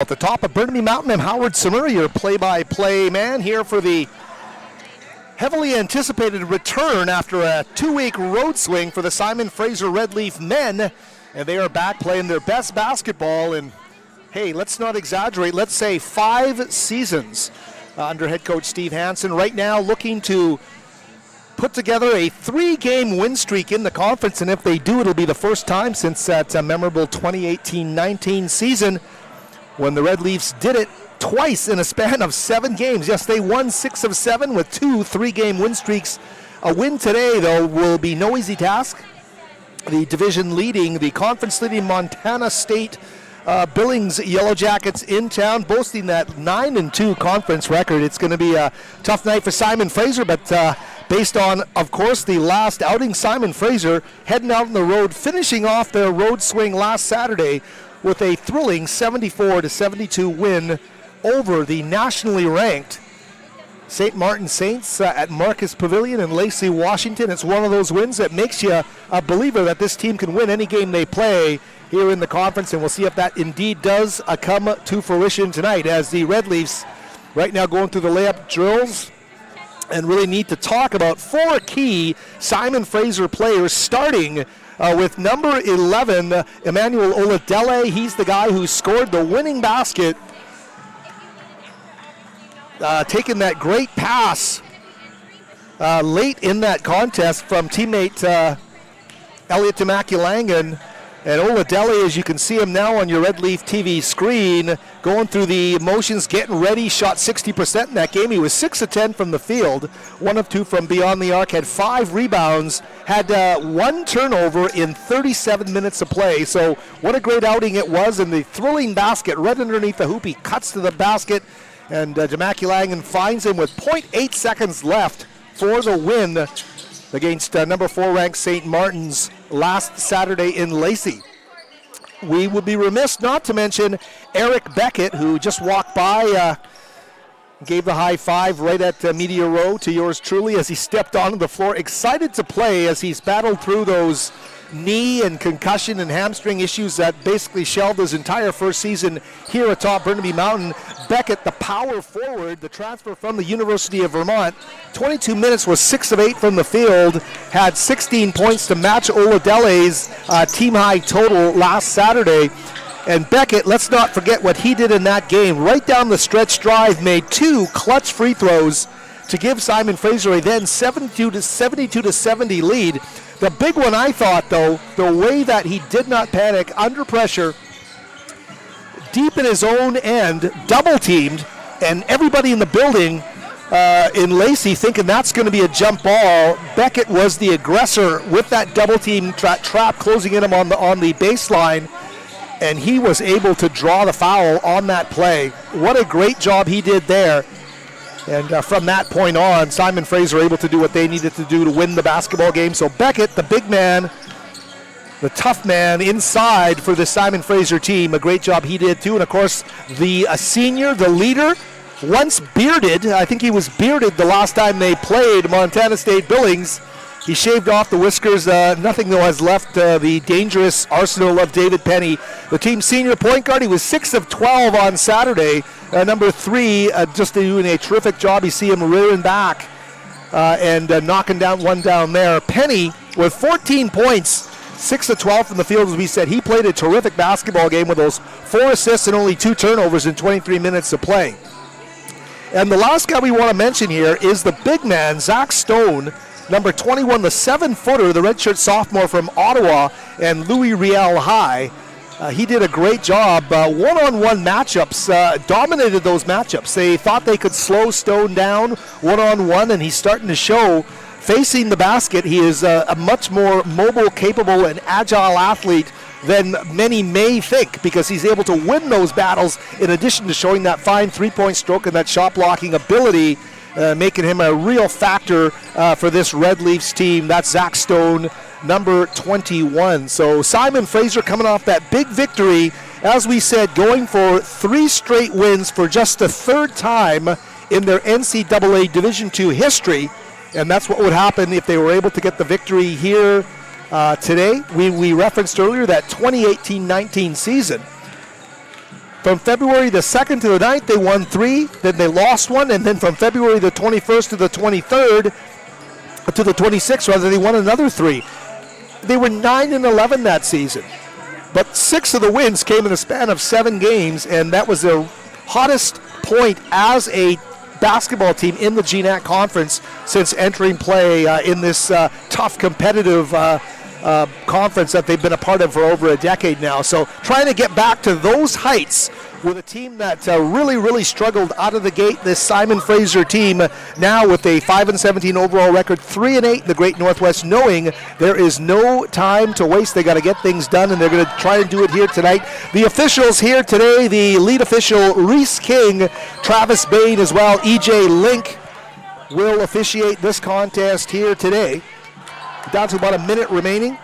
At the top of Burnaby Mountain, I'm Howard Simmer, your play-by-play man here for the heavily anticipated return after a 2-week road swing for the Simon Fraser Red Leaf men. And they are back playing their best basketball in, hey, let's not exaggerate, let's say 5 seasons under head coach Steve Hansen. Right now looking to put together a 3-game win streak in the conference, and if they do, it'll be the first time since that memorable 2018-19 season when the Red Leafs did it twice in a span of 7 games. Yes, they won 6 of 7 with 2 3-game win streaks. A win today, though, will be no easy task. The conference leading Montana State Billings Yellow Jackets in town, boasting that 9-2 conference record. It's going to be a tough night for Simon Fraser, but based on, of course, the last outing, Simon Fraser heading out on the road, finishing off their road swing last Saturday with a thrilling 74-72 win over the nationally ranked St. Martin Saints at Marcus Pavilion in Lacey, Washington. It's one of those wins that makes you a believer that this team can win any game they play here in the conference, and we'll see if that indeed does come to fruition tonight as the Red Leafs right now going through the layup drills and really need to talk about 4 key Simon Fraser players, starting with number 11, Emmanuel Oladele. He's the guy who scored the winning basket, taking that great pass late in that contest from teammate Elliot Tamakilangan. And Oladele, as you can see him now on your Red Leaf TV screen, going through the motions, getting ready, shot 60% in that game. He was 6 of 10 from the field, 1 of 2 from beyond the arc, had 5 rebounds, had 1 turnover in 37 minutes of play. So what a great outing it was, and the thrilling basket right underneath the hoop. He cuts to the basket, and Tamakilangan finds him with 0.8 seconds left for the win against number 4 ranked St. Martin's last Saturday in Lacey. We would be remiss not to mention Eric Beckett, who just walked by, gave the high five right at Media Row to yours truly as he stepped onto the floor, excited to play as he's battled through those knee and concussion and hamstring issues that basically shelved his entire first season here atop Burnaby Mountain. Beckett, the power forward, the transfer from the University of Vermont, 22 minutes, was 6 of 8 from the field, had 16 points to match Oladele's team high total last Saturday. And Beckett, let's not forget what he did in that game. Right down the stretch drive, made 2 clutch free throws to give Simon Fraser a then 72-70 lead. The big one, I thought, though, the way that he did not panic under pressure, deep in his own end, double-teamed, and everybody in the building in Lacey thinking that's going to be a jump ball. Beckett was the aggressor with that double-team trap closing in him on the baseline, and he was able to draw the foul on that play. What a great job he did there. And from that point on, Simon Fraser able to do what they needed to do to win the basketball game. So Beckett, the big man, the tough man inside for the Simon Fraser team, a great job he did too. And of course, the senior, the leader, once bearded, I think he was bearded the last time they played Montana State Billings. He shaved off the whiskers. Nothing, though, has left the dangerous arsenal of David Penny. The team's senior point guard, he was 6 of 12 on Saturday. Number 3, just doing a terrific job. You see him rearing back and knocking down one down there. Penny with 14 points, 6 of 12 from the field, as we said. He played a terrific basketball game with those 4 assists and only 2 turnovers in 23 minutes of play. And the last guy we want to mention here is the big man, Zach Stone, number 21, the 7-footer, the redshirt sophomore from Ottawa and Louis Riel High. He did a great job. One-on-one matchups, dominated those matchups. They thought they could slow Stone down one-on-one, and he's starting to show. Facing the basket, he is a much more mobile, capable, and agile athlete than many may think, because he's able to win those battles in addition to showing that fine three-point stroke and that shot-blocking ability, making him a real factor for this Red Leafs team. That's Zach Stone, number 21. So Simon Fraser coming off that big victory, as we said, going for 3 straight wins for just the 3rd time in their NCAA Division II history. And that's what would happen if they were able to get the victory here today. We referenced earlier that 2018-19 season. From February the 2nd to the 9th, they won 3. Then they lost 1. And then from February the 21st to the 23rd, to the 26th, rather, they won another 3. They were 9-11 that season. But 6 of the wins came in a span of 7 games, and that was their hottest point as a basketball team in the GNAC Conference since entering play in this tough competitive conference that they've been a part of for over a decade now. So trying to get back to those heights with a team that really struggled out of the gate. This Simon Fraser team now with a 5-17 overall record, 3-8 in the Great Northwest, knowing there is no time to waste. They got to get things done, and they're going to try and do it here tonight. The officials here today, the lead official Reese King, Travis Bain as well, EJ Link will officiate this contest here today. Down to about a minute remaining.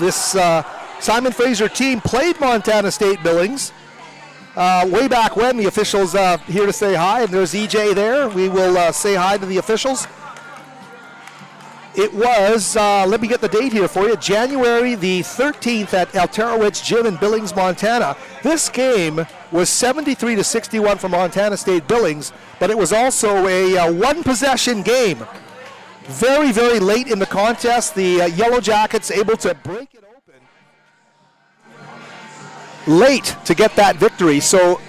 This Simon Fraser team played Montana State Billings way back when. The officials here to say hi, and there's EJ there. We will say hi to the officials. It was, let me get the date here for you, January the 13th at Alterowitz Gym in Billings, Montana. This game was 73-61 for Montana State Billings, but it was also a one-possession game. Very late in the contest, the Yellow Jackets able to break it open late to get that victory. So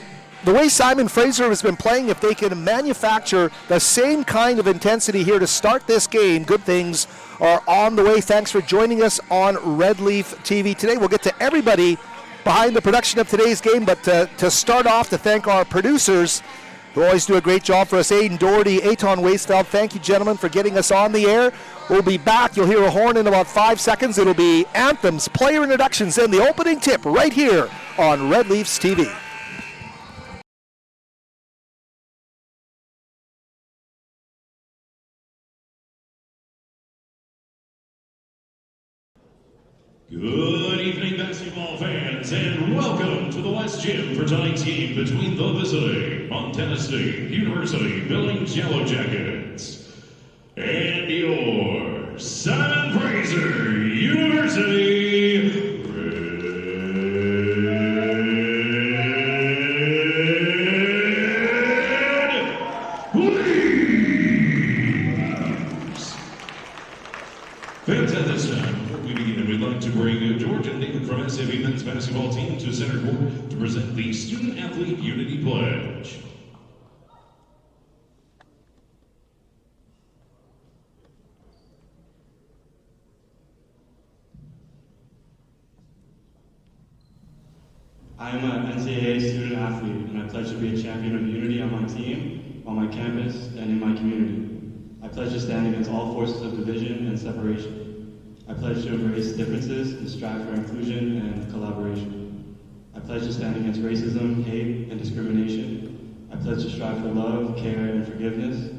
the way Simon Fraser has been playing, if they can manufacture the same kind of intensity here to start this game, good things are on the way. Thanks for joining us on Red Leaf TV today. We'll get to everybody behind the production of today's game, but to start off, to thank our producers who always do a great job for us. Aiden Doherty, Eitan Weisfeld, thank you, gentlemen, for getting us on the air. We'll be back. You'll hear a horn in about 5 seconds. It'll be anthems, player introductions, and the opening tip right here on Red Leafs TV. Good evening, basketball fans, and welcome to the West Gym for tonight's game between the visiting Montana State University Billings Yellow Jackets and your Simon Fraser University Red Leafs. Fans, at this time, we'd like to bring George and David from SFU men's basketball team to center court to present the Student Athlete Unity Pledge. I am an NCAA student athlete, and I pledge to be a champion of unity on my team, on my campus, and in my community. I pledge to stand against all forces of division and separation. I pledge to embrace differences and strive for inclusion and collaboration. I pledge to stand against racism, hate, and discrimination. I pledge to strive for love, care, and forgiveness.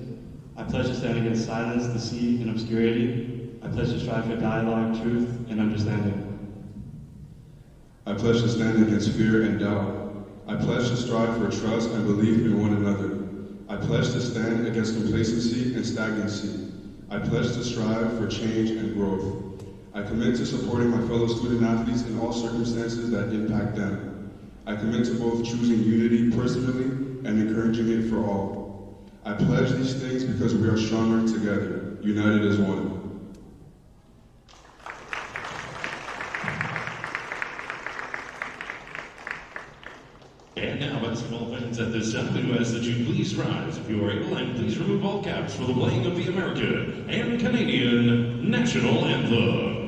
I pledge to stand against silence, deceit, and obscurity. I pledge to strive for dialogue, truth, and understanding. I pledge to stand against fear and doubt. I pledge to strive for trust and belief in one another. I pledge to stand against complacency and stagnancy. I pledge to strive for change and growth. I commit to supporting my fellow student athletes in all circumstances that impact them. I commit to both choosing unity personally and encouraging it for all. I pledge these things because we are stronger together, united as one. And now, basketball fans, at this time, we ask that you please rise if you are able, and please remove all caps for the playing of the American and Canadian national anthems.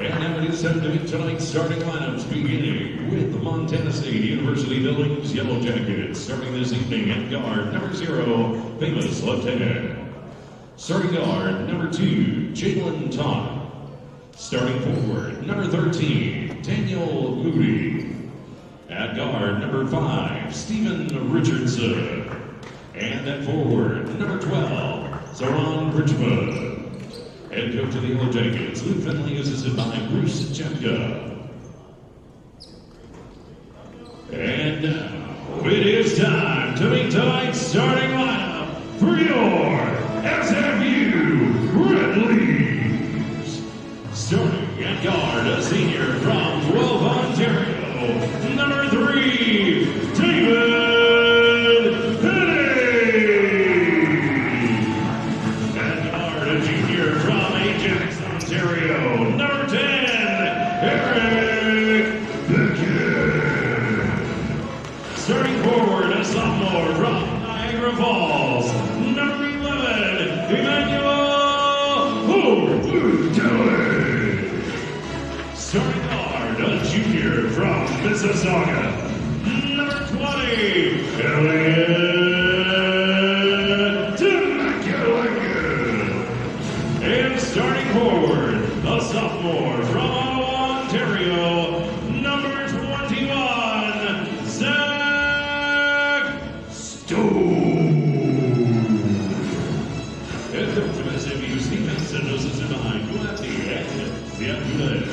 And now it is time to meet tonight's starting lineups, beginning with the Montana State University Billings Yellow Jackets. Starting this evening at guard, number 0, famous left-hand. Starting guard, number 2, Jalen Todd. Starting forward, number 13, Daniel Moody. At guard, number 5, Stephen Richardson. And at forward, number 12, Zoran Richmond. Head coach of the Yellow Jackets, Luke Finley, assisted by Bruce Jepka. And now it is time to meet tonight's starting lineup for your SFU Red Leaves. Starting at guard, a senior from 12 Ontario, number 3, David Penny. At guard, a junior from Ajax, Ontario, number 10, Eric Beckett. Starting forward, a sophomore from Niagara Falls, number 11, Emmanuel O'Delay. Starting guard, a junior from Mississauga, number 20, Elliot McElligott. And starting forward, a sophomore from Ottawa, Ontario, number 21, Zach Stone. Head coach of SFU, Steve Henson, assisted by Gladney and Ziakulet.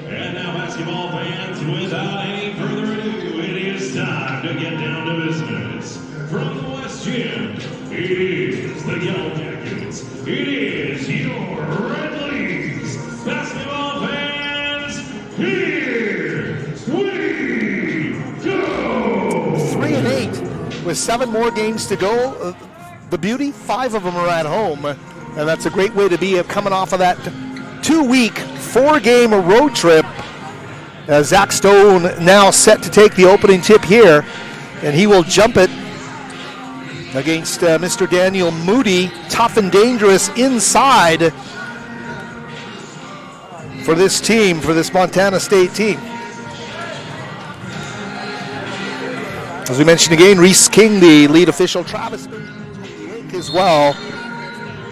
And now, basketball fans, without any further ado, it is time to get down to business. From the West Gym, it is the Yellow Jackets. It is your Red Leaves. Basketball fans, here we go! 3-8 with 7 more games to go. The beauty, 5 of them are at home, and that's a great way to be coming off of that 2-week, 4-game road trip. Zach Stone now set to take the opening tip here, and he will jump it against Mr. Daniel Moody. Tough and dangerous inside for this team, for this Montana State team. As we mentioned again, Reese King, the lead official, Travis as well.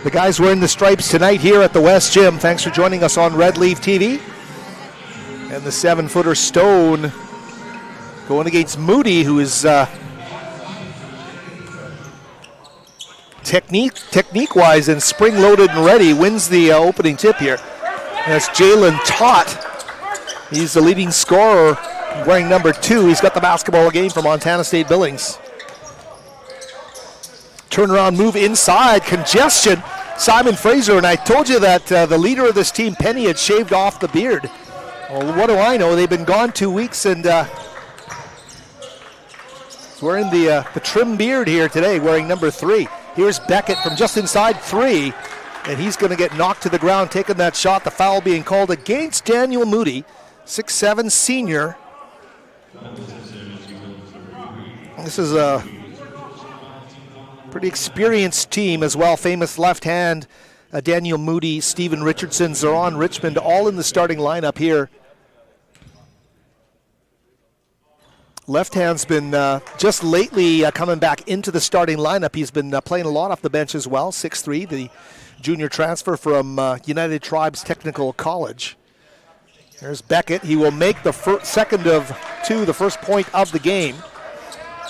The guys wearing the stripes tonight here at the West Gym. Thanks for joining us on Red Leaf TV. And the 7-footer Stone going against Moody, who is technique-wise and spring-loaded and ready, wins the opening tip here. And that's Jalen Tott. He's the leading scorer, wearing number 2. He's got the basketball game for Montana State Billings. Turnaround move inside, congestion. Simon Fraser, and I told you that the leader of this team, Penny, had shaved off the beard. Well, what do I know? They've been gone 2 weeks, and he's wearing the trim beard here today, wearing number 3. Here's Beckett from just inside 3, and he's going to get knocked to the ground, taking that shot. The foul being called against Daniel Moody, 6'7" senior. This is a pretty experienced team as well. Famous left hand, Daniel Moody, Stephen Richardson, Zoran Richmond, all in the starting lineup here. Left hand's been just lately coming back into the starting lineup. He's been playing a lot off the bench as well. 6'3", the junior transfer from United Tribes Technical College. There's Beckett. He will make the second of 2, the first point of the game.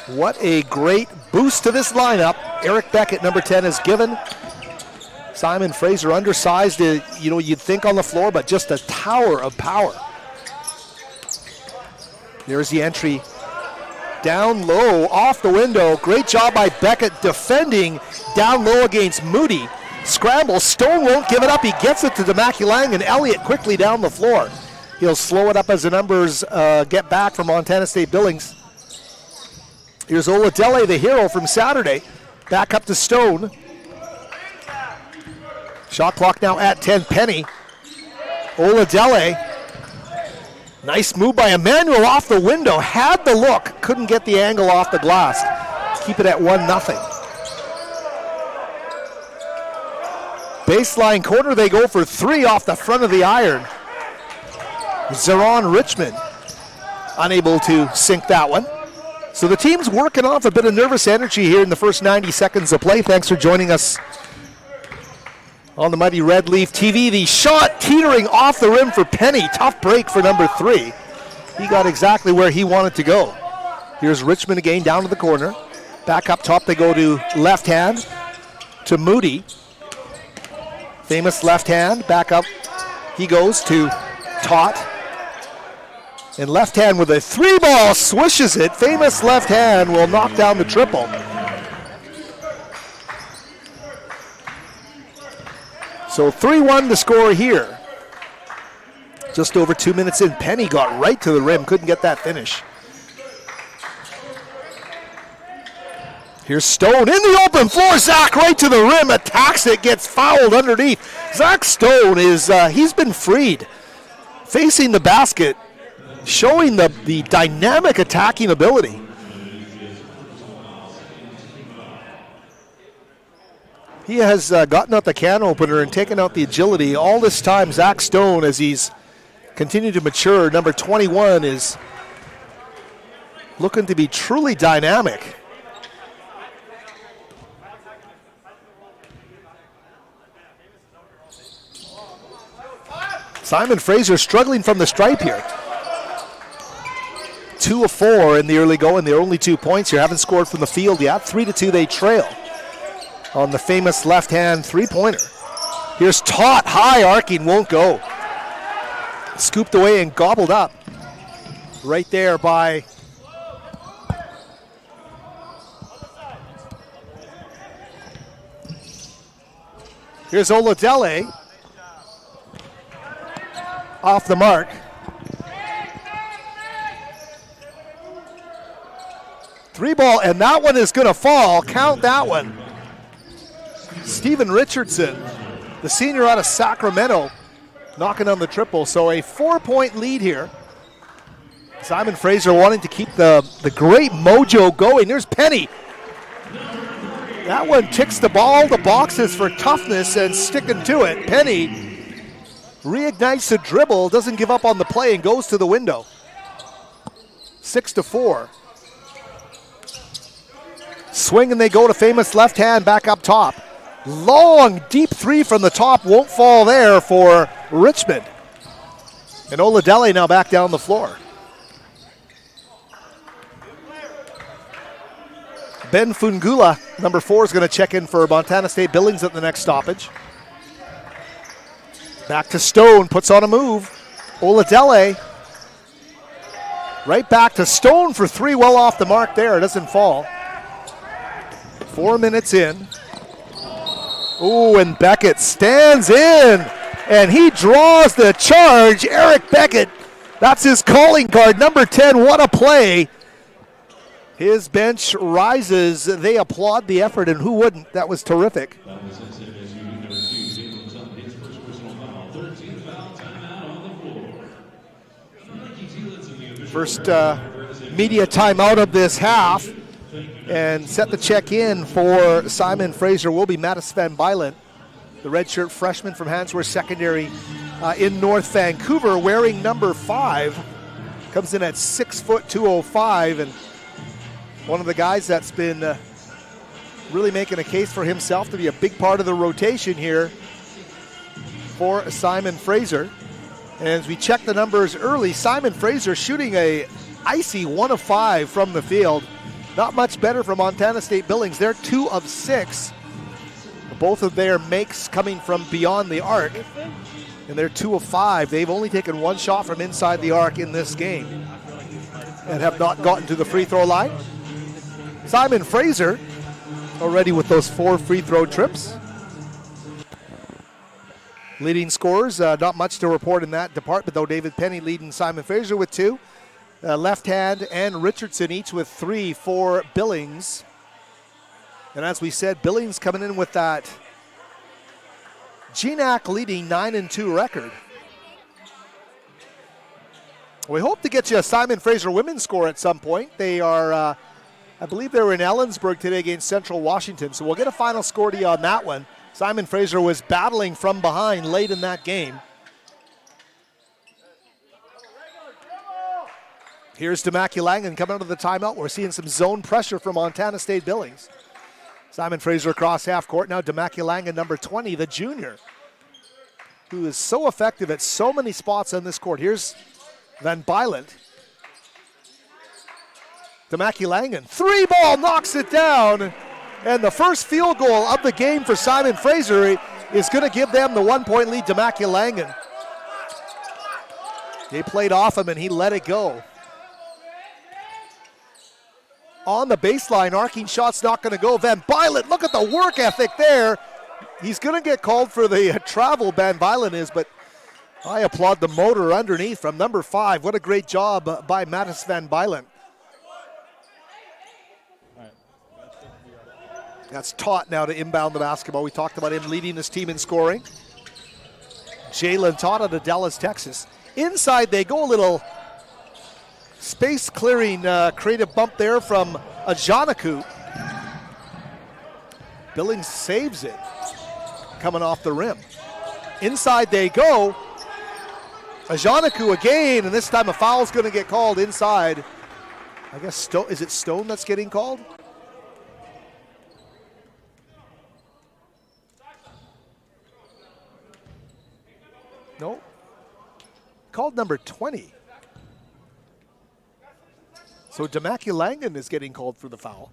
What a great boost to this lineup Eric Beckett, number 10, has given. Simon Fraser, undersized, you'd think on the floor, but just a tower of power. There's the entry. Down low, off the window. Great job by Beckett defending down low against Moody. Scramble, Stone won't give it up. He gets it to Demaculang, and Elliott quickly down the floor. He'll slow it up as the numbers get back from Montana State Billings. Here's Oladele, the hero from Saturday. Back up to Stone. Shot clock now at 10. Penny. Oladele. Nice move by Emmanuel off the window. Had the look. Couldn't get the angle off the glass. Keep it at 1-0. Baseline corner, they go for 3 off the front of the iron. Zeron Richmond unable to sink that one. So the team's working off a bit of nervous energy here in the first 90 seconds of play. Thanks for joining us on the Mighty Red Leaf TV. The shot teetering off the rim for Penny. Tough break for number 3. He got exactly where he wanted to go. Here's Richmond again down to the corner. Back up top they go to left hand to Moody. Famous left hand. Back up he goes to Tot. And left hand with a 3-ball swishes it. Famous left hand will knock down the triple. So 3-1 to score here. Just over 2 minutes in. Penny got right to the rim. Couldn't get that finish. Here's Stone in the open floor. Zach right to the rim. Attacks it. Gets fouled underneath. Zach Stone is, he's been freed. Facing the basket. Showing the dynamic attacking ability. He has gotten out the can opener and taken out the agility. All this time, Zach Stone, as he's continued to mature, number 21, is looking to be truly dynamic. Simon Fraser struggling from the stripe here. 2 of 4 in the early going. Their only 2 points here. Haven't scored from the field yet. 3-2 they trail on the famous left-hand three-pointer. Here's Tot, high arcing, won't go. Scooped away and gobbled up. Right there by here's Oladele. Off the mark. Three ball, and that one is going to fall. Count that one. Stephen Richardson, the senior out of Sacramento, knocking on the triple. So a 4-point lead here. Simon Fraser wanting to keep the great mojo going. There's Penny. That one ticks the ball, the boxes for toughness and sticking to it. Penny reignites the dribble, doesn't give up on the play, and goes to the window. 6-4. Swing and they go to famous left hand back up top. Long, deep 3 from the top, won't fall there for Richmond. And Oladele now back down the floor. Ben Fungula, number 4, is going to check in for Montana State Billings at the next stoppage. Back to Stone, puts on a move. Oladele. Right back to Stone for 3, well off the mark there, it doesn't fall. 4 minutes in. Ooh, and Beckett stands in, and he draws the charge. Eric Beckett, that's his calling card, number 10, what a play. His bench rises, they applaud the effort, and who wouldn't? That was terrific. That was SFU number 2, Billings on his first personal foul. 13th foul, timeout on the floor. First Media timeout of this half. And set the check in for Simon Fraser will be Mattis Van Bylen, the redshirt freshman from Hansworth Secondary in North Vancouver, wearing number 5. Comes in at 6 foot 205, and one of the guys that's been really making a case for himself to be a big part of the rotation here for Simon Fraser. And as we check the numbers early, Simon Fraser shooting a icy 1 of 5 from the field. Not much better for Montana State Billings. They're 2 of 6. Both of their makes coming from beyond the arc. And they're 2 of 5. They've only taken 1 shot from inside the arc in this game and have not gotten to the free throw line. Simon Fraser already with those 4 free throw trips. Leading scorers, not much to report in that department though. David Penny leading Simon Fraser with 2. Left hand and Richardson each with 3 for Billings. And as we said, Billings coming in with that GNAC leading 9-2 record. We hope to get you a Simon Fraser women's score at some point. They are, I believe they were in Ellensburg today against Central Washington, so we'll get a final score to you on that one. Simon Fraser was battling from behind late in that game. Here's Demaculangan coming out of the timeout. We're seeing some zone pressure from Montana State Billings. Simon Fraser across half court. Now Demaculangan, number 20, the junior, who is so effective at so many spots on this court. Here's Van Bylent. Demaculangan, 3-ball, knocks it down. And the first field goal of the game for Simon Fraser is going to give them the 1-point lead. Demaculangan. They played off him and he let it go. On the baseline, arcing shot's not going to go. Van Bylent, look at the work ethic there. He's going to get called for the travel, Van Bylent is, but I applaud the motor underneath from number 5. What a great job by Mattis Van Bylent. That's Todt now to inbound the basketball. We talked about him leading his team in scoring. Jalen Todt out of Dallas, Texas. Inside they go, a little space clearing creative bump there from Ajanaku. Billings saves it, coming off the rim. Inside they go. Ajanaku again, and this time a foul's going to get called inside. I guess, is it Stone that's getting called? No. Called number 20. So Demaculangan is getting called for the foul.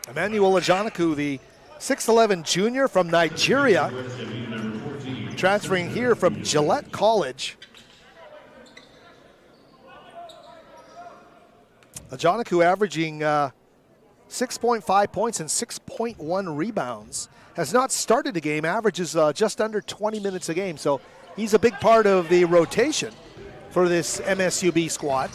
Emmanuel Ajanaku, the 6'11 junior from Nigeria, transferring here from Gillette College. Ajanaku averaging 6.5 points and 6.1 rebounds. Has not started a game, averages just under 20 minutes a game. So he's a big part of the rotation for this MSUB squad.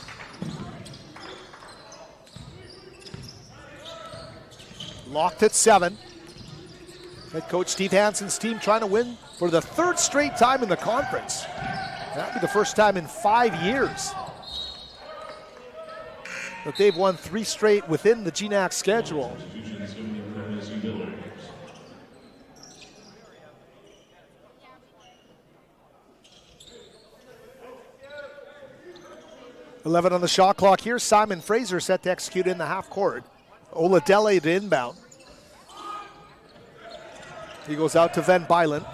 Locked at 7. Head coach Steve Hansen's team trying to win for the 3rd straight time in the conference. That'll be the first time in 5 years that they've won 3 straight within the GNAC schedule. $11 on the shot clock here. Simon Fraser set to execute in the half court. Oladele to inbound. He goes out to Van Bylent.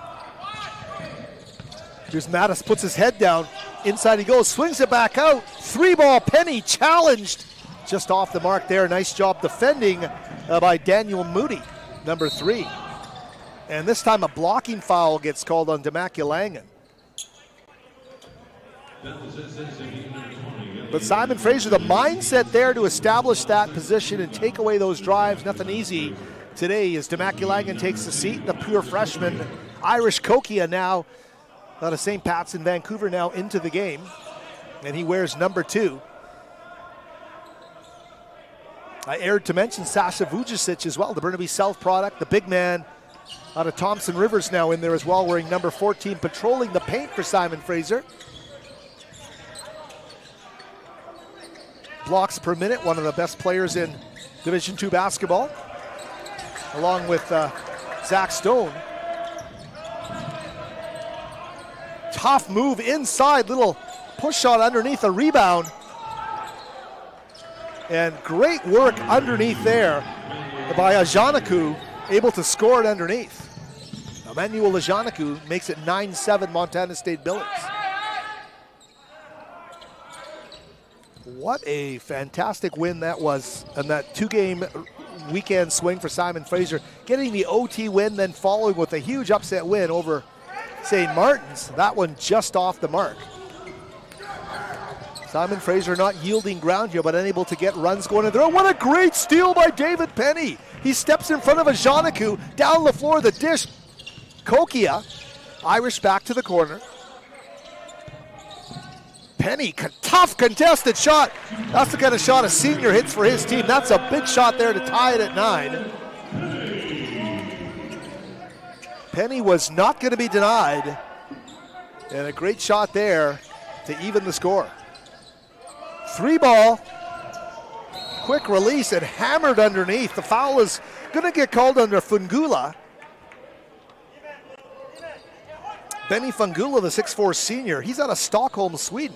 Here's Mattis, puts his head down. Inside he goes, swings it back out. 3-ball, Penny challenged. Just off the mark there. Nice job defending by Daniel Moody, number 3. And this time a blocking foul gets called on Demaculangan. But Simon Fraser, the mindset there to establish that position and take away those drives, nothing easy today as Demaculangan takes the seat. The pure freshman, Irish Kokia now out of St. Pat's in Vancouver now into the game. And he wears number 2. I erred to mention Sasha Vujicic as well, the Burnaby South product, the big man out of Thompson Rivers now in there as well, wearing number 14, patrolling the paint for Simon Fraser. Blocks per minute, one of the best players in Division II basketball, along with Zach Stone. Tough move inside, little push shot underneath a rebound. And great work underneath there by Ajanaku, able to score it underneath. Emmanuel Ajanaku makes it 9-7 Montana State Billings. What a fantastic win that was, and that 2-game weekend swing for Simon Fraser. Getting the OT win, then following with a huge upset win over St. Martin's. That one just off the mark. Simon Fraser not yielding ground here, but unable to get runs going in there. What a great steal by David Penny. He steps in front of Ajanaku, down the floor, the dish. Kokia, Irish back to the corner. Penny, tough contested shot. That's the kind of shot a senior hits for his team. That's a big shot there to tie it at 9. Penny was not going to be denied. And a great shot there to even the score. 3-ball. quick release and hammered underneath. The foul is going to get called under Fungula. Benny Fungula, the 6'4 senior. He's out of Stockholm, Sweden.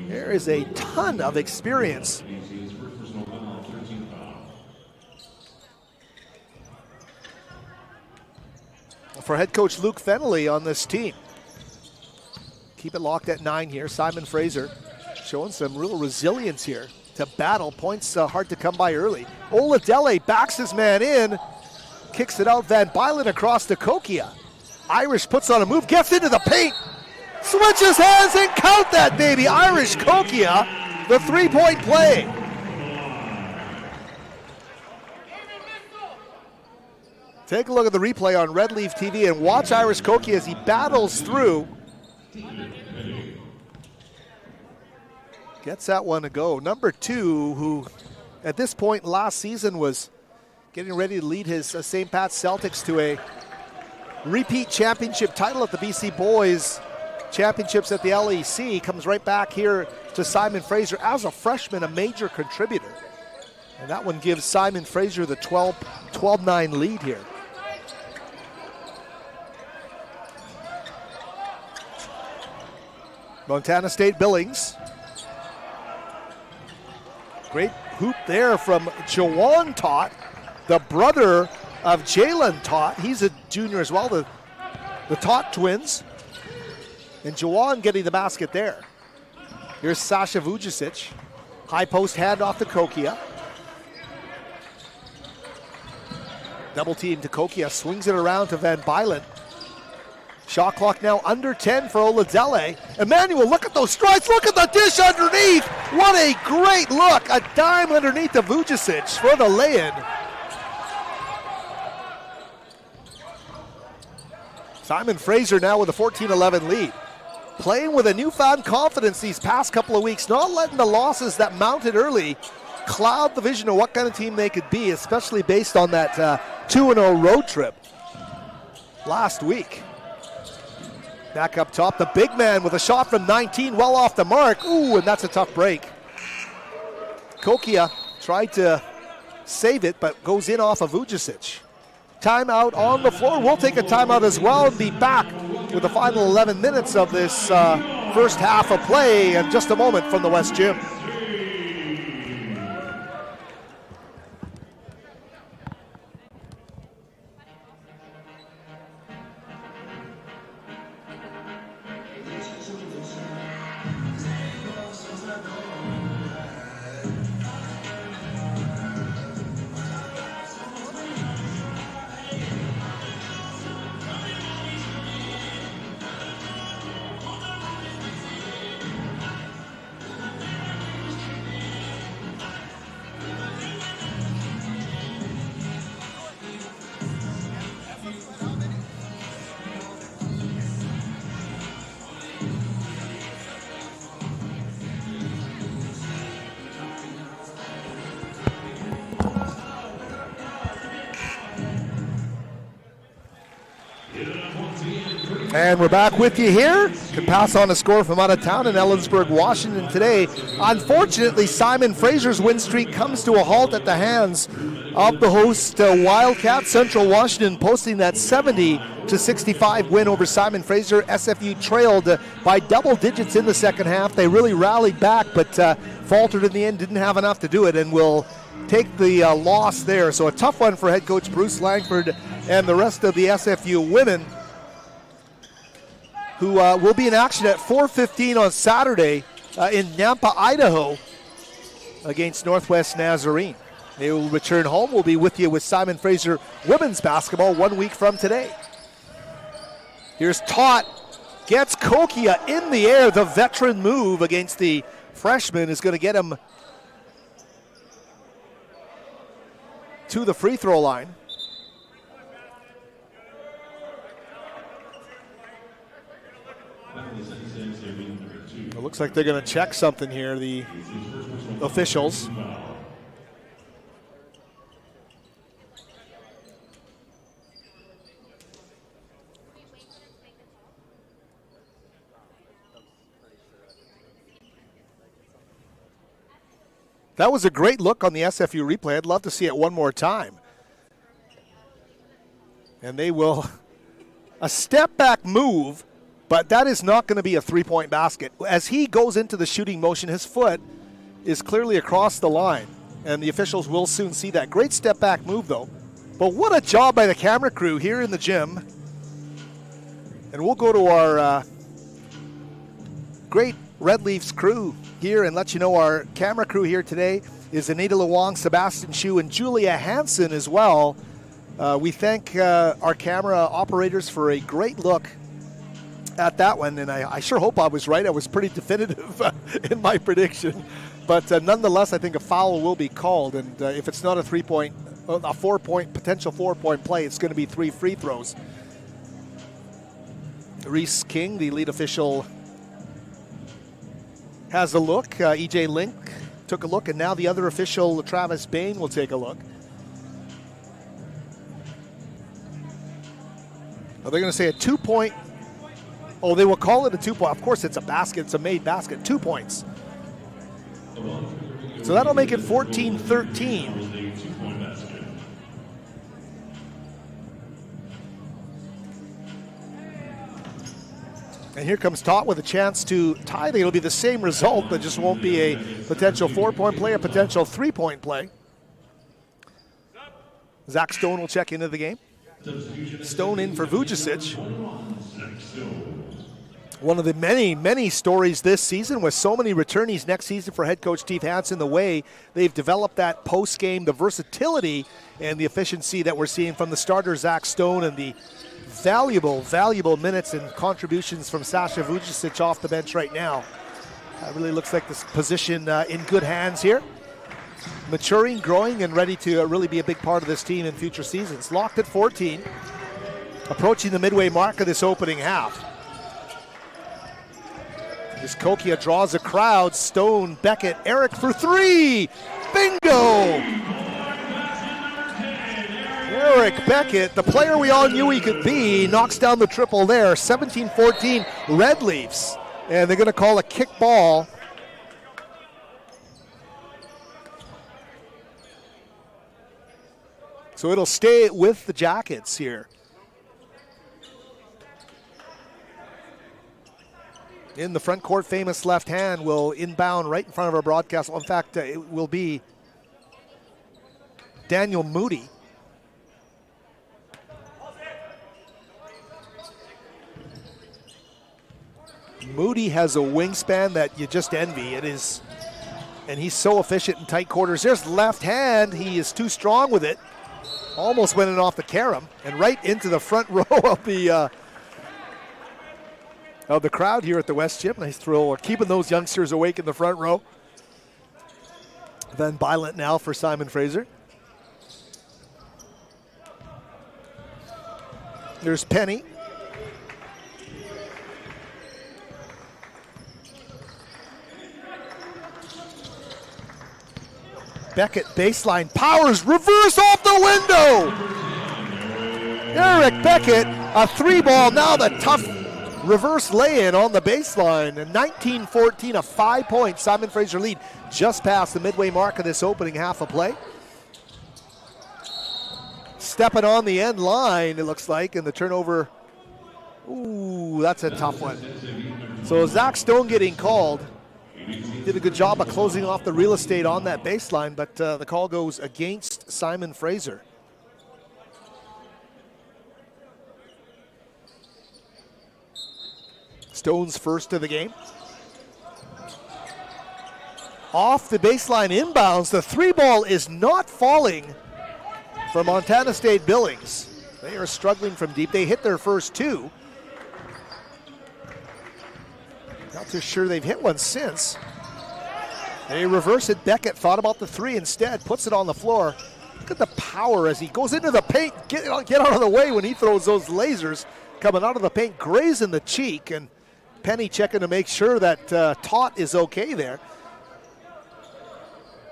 There is a ton of experience. For head coach Luke Fennelly on this team. Keep it locked at 9 here. Simon Fraser showing some real resilience here to battle. Points hard to come by early. Oladele backs his man in, kicks it out. Van Bylen across to Kokia. Irish puts on a move, gets into the paint, switches hands and count that baby. Irish Kokia, the 3-point play. Take a look at the replay on Red Leaf TV and watch Irish Kokia as he battles through. Gets that one to go. Number 2, who at this point last season was getting ready to lead his St. Pat's Celtics to a repeat championship title at the BC Boys Championships at the LEC, comes right back here to Simon Fraser as a freshman, a major contributor. And that one gives Simon Fraser the 12-9 lead here. Montana State Billings. Great hoop there from Jawan Tott, the brother of Jalen Tott. He's a junior as well, the Tott twins. And Jawan getting the basket there. Here's Sasha Vujicic. High post handoff to Kokia. Double team to Kokia, swings it around to Van Bylen. Shot clock now under 10 for Oladele. Emmanuel, look at those strikes. Look at the dish underneath. What a great look. A dime underneath the Vujicic for the lay-in. Simon Fraser now with a 14-11 lead. Playing with a newfound confidence these past couple of weeks. Not letting the losses that mounted early cloud the vision of what kind of team they could be, especially based on that 2-0 road trip last week. Back up top, the big man with a shot from 19, well off the mark. Ooh, and that's a tough break. Kokia tried to save it, but goes in off of Vujicic. Timeout on the floor. We'll take a timeout as well and be back with the final 11 minutes of this first half of play in just a moment from the West Gym. And we're back with you here. Can pass on a score from out of town in Ellensburg, Washington today. Unfortunately, Simon Fraser's win streak comes to a halt at the hands of the host Wildcats. Central Washington posting that 70-65 win over Simon Fraser. SFU trailed by double digits in the second half. They really rallied back, but faltered in the end, didn't have enough to do it, and will take the loss there. So a tough one for head coach Bruce Langford and the rest of the SFU women, who will be in action at 4:15 on Saturday in Nampa, Idaho, against Northwest Nazarene. They will return home. We'll be with you with Simon Fraser women's basketball 1 week from today. Here's Tott, gets Kokia in the air. The veteran move against the freshman is going to get him to the free throw line. It looks like they're going to check something here, the officials. That was a great look on the SFU replay. I'd love to see it one more time. And they will, a step back move, but that is not going to be a three-point basket. As he goes into the shooting motion, his foot is clearly across the line, and the officials will soon see that. Great step back move, though. But what a job by the camera crew here in the gym. And we'll go to our great Red Leafs crew here and let you know our camera crew here today is Anita Luong, Sebastian Shu, and Julia Hansen as well. We thank our camera operators for a great look at that one, and I sure hope I was right. I was pretty definitive in my prediction. But nonetheless, I think a foul will be called, and if it's not a potential four-point play, it's going to be 3 free throws. Reese King, the lead official, has a look. EJ Link took a look, and now the other official, Travis Bain, will take a look. Are they going to say a 2-point? Oh, they will call it a 2-point. Of course, it's a basket. It's a made basket. 2 points. So that'll make it 14-13. And here comes Tot with a chance to tie. It'll be the same result, but just won't be a potential 4-point play, a potential 3-point play. Zach Stone will check into the game. Stone in for Vujicic. One of the many, many stories this season with so many returnees next season for head coach Steve Hansen, the way they've developed that post-game, the versatility and the efficiency that we're seeing from the starter Zach Stone, and the valuable minutes and contributions from Sasha Vujicic off the bench right now. Really looks like this position in good hands here. Maturing, growing, and ready to really be a big part of this team in future seasons. Locked at 14, approaching the midway mark of this opening half. As Kokia draws a crowd, Stone, Beckett, Eric for 3. Bingo! Eric Beckett, the player we all knew he could be, knocks down the triple there. 17-14 Red Leafs. And they're going to call a kick ball. So it'll stay with the Jackets here. In the front court, famous left hand will inbound right in front of our broadcast. In fact, it will be Daniel Moody. Moody has a wingspan that you just envy. It is, and he's so efficient in tight quarters. There's left hand. He is too strong with it. Almost went in off the carom and right into the front row of the crowd here at the West Gym. Nice throw, keeping those youngsters awake in the front row. Van Bylent now for Simon Fraser. There's Penny. Beckett baseline, powers, reverse off the window. Eric Beckett, a 3-ball, now the tough reverse lay-in on the baseline. And 19-14, a 5-point Simon Fraser lead, just past the midway mark of this opening half of play. Stepping on the end line, it looks like, and the turnover, ooh, that's a tough one. So Zach Stone getting called. Did a good job of closing off the real estate on that baseline, but the call goes against Simon Fraser. Stone's first of the game. Off the baseline inbounds. The 3-ball is not falling for Montana State Billings. They are struggling from deep. They hit their first 2. Not too sure they've hit one since. They reverse it. Beckett thought about the 3 instead, puts it on the floor. Look at the power as he goes into the paint. Get out of the way when he throws those lasers coming out of the paint, grazing the cheek. And Penny checking to make sure that Tot is okay there.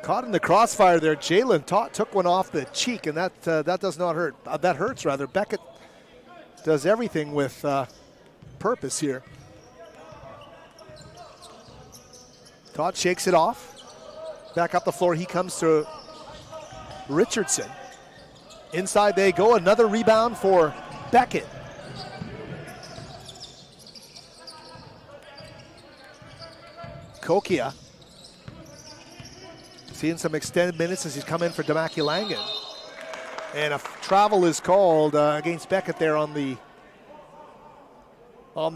Caught in the crossfire there. Jalen Tot took one off the cheek, and that does not hurt. That hurts, rather. Beckett does everything with purpose here. Todd shakes it off. Back up the floor, he comes to Richardson. Inside they go, another rebound for Beckett. Kokia seeing some extended minutes as he's come in for Demaculangan. And a travel is called against Beckett there on the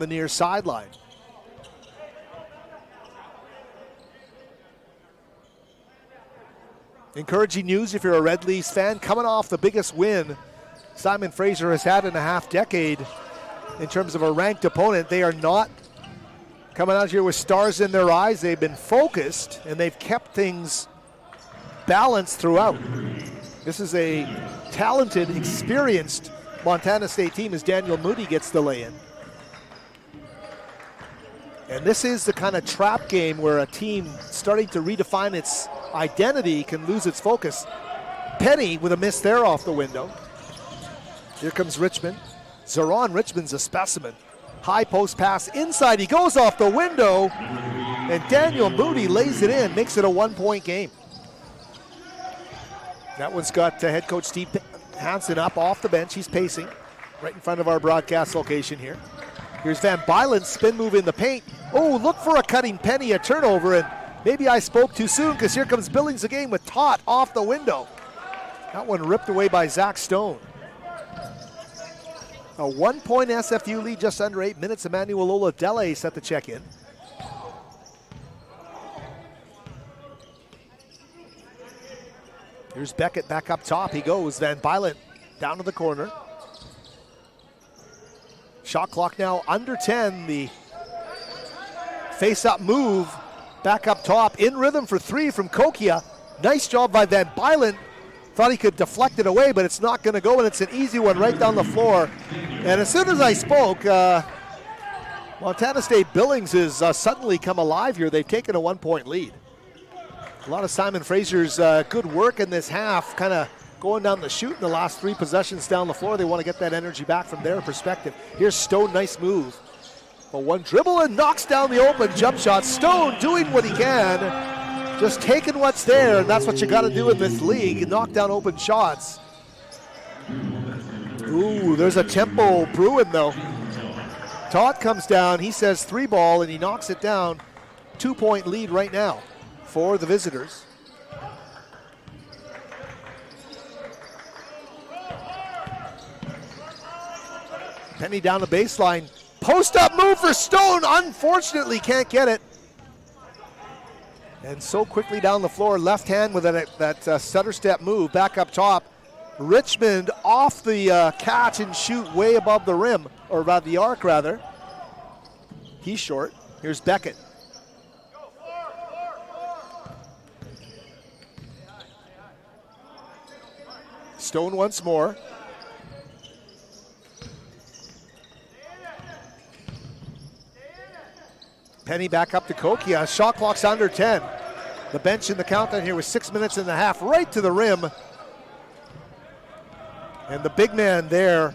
near sideline. Encouraging news if you're a Red Leafs fan, coming off the biggest win Simon Fraser has had in a half decade in terms of a ranked opponent. They are not coming out here with stars in their eyes. They've been focused and they've kept things balanced throughout. This is a talented, experienced Montana State team as Daniel Moody gets the lay-in. And this is the kind of trap game where a team starting to redefine its identity can lose its focus. Penny with a miss there off the window. Here comes Richmond. Zeron Richmond's a specimen. High post pass inside, he goes off the window, and Daniel Moody lays it in, makes it a 1-point game. That one's got head coach Steve Hansen up off the bench. He's pacing right in front of our broadcast location here. Here's Van Bylen's spin move in the paint. Oh, look for a cutting Penny, a turnover, and maybe I spoke too soon because here comes Billings again with Tot off the window. That one ripped away by Zach Stone. A 1-point SFU lead, just under 8 minutes. Emmanuel Oladele set the check in. Here's Beckett back up top. He goes. Van Bylen down to the corner. Shot clock now under 10. The face-up move back up top. In rhythm for three from Kokia. Nice job by Van Bylen. Thought he could deflect it away, but it's not going to go, and it's an easy one right down the floor. And as soon as I spoke, Montana State Billings has suddenly come alive here. They've taken a 1-point lead. A lot of Simon Fraser's good work in this half, kind of going down the chute in the last 3 possessions down the floor. They want to get that energy back from their perspective. Here's Stone, nice move. But one dribble and knocks down the open jump shot. Stone doing what he can, just taking what's there, and that's what you got to do in this league, knock down open shots. Ooh, there's a tempo brewing though. Todd comes down, he says 3 ball, and he knocks it down. 2-point lead right now for the visitors. Penny down the baseline. Post-up move for Stone. Unfortunately, can't get it. And so quickly down the floor, left hand with that stutter step move back up top. Richmond off the catch and shoot way above the rim, or above the arc rather. He's short. Here's Beckett. Stone once more. Penny back up to Kokia. Shot clock's under 10. The bench in the countdown here with 6 minutes and a half, right to the rim. And the big man there,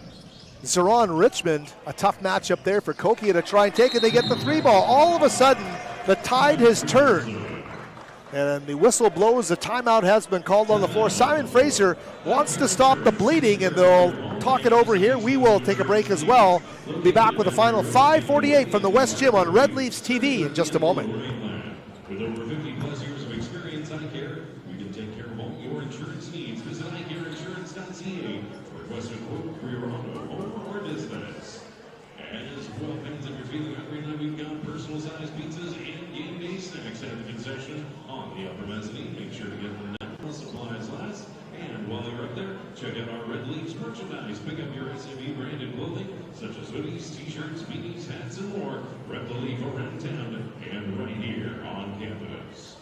Zeron Richmond, a tough matchup there for Kokia to try and take it. They get the 3 ball. All of a sudden, the tide has turned. And the whistle blows, the timeout has been called on the floor. Simon Fraser wants to stop the bleeding, and they'll talk it over here. We will take a break as well. We'll be back with the final 5:48 from the West Gym on Red Leafs TV in just a moment. With over 50 plus years of experience eye care, we can take care of all your insurance needs. Visit eyecareinsurance.ca for request a quote for your auto, home, or business. As well, fans, if you're feeling hungry now, we've got personal-sized pizzas and game-day snacks at the concession on the upper mezzanine. Make sure to get the natural supplies last. And while you're up there, check out our Red Leafs merchandise. Pick up your SFU branded clothing, such as hoodies, t-shirts, beanies, hats, and more. Rep the Leaf around town and right here on campus.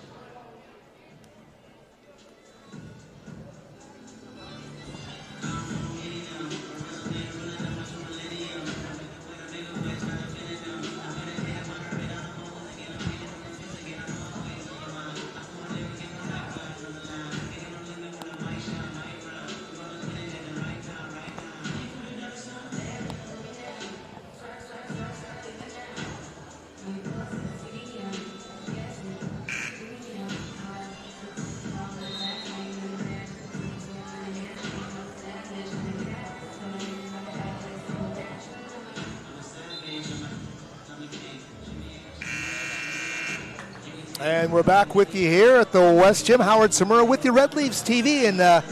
And we're back with you here at the West Gym. Howard Samura with you, Red Leafs TV. And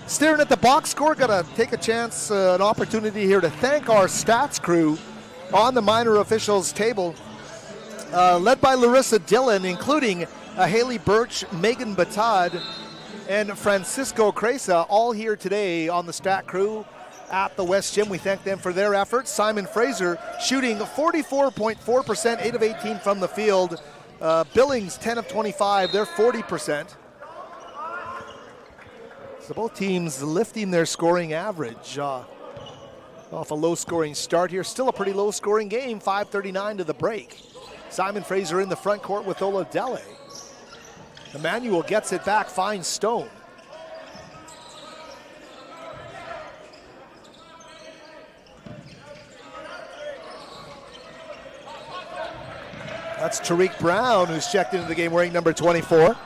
staring at the box score, got to take a chance, an opportunity here to thank our stats crew on the minor officials table, led by Larissa Dillon, including Haley Birch, Megan Batad, and Francisco Cresa, all here today on the stat crew at the West Gym. We thank them for their efforts. Simon Fraser shooting 44.4%, 8 of 18 from the field. Billings 10 of 25, they're 40%. So both teams lifting their scoring average off a low-scoring start here. Still a pretty low-scoring game, 5:39 to the break. Simon Fraser in the front court with Oladele. Emmanuel gets it back, finds Stone. That's Tariq Brown, who's checked into the game wearing number 24.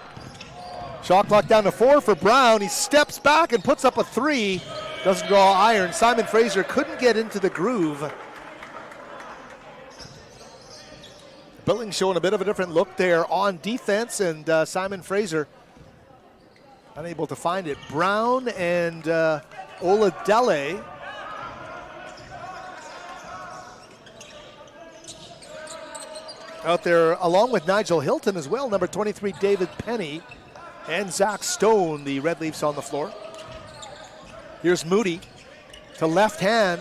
Shot clock down to 4 for Brown. He steps back and puts up a 3. Doesn't draw iron. Simon Fraser couldn't get into the groove. Billings showing a bit of a different look there on defense, and Simon Fraser unable to find it. Brown and Oladele out there along with Nigel Hilton as well, number 23 David Penny, and Zach Stone, the Red Leafs on the floor. Here's Moody to left hand,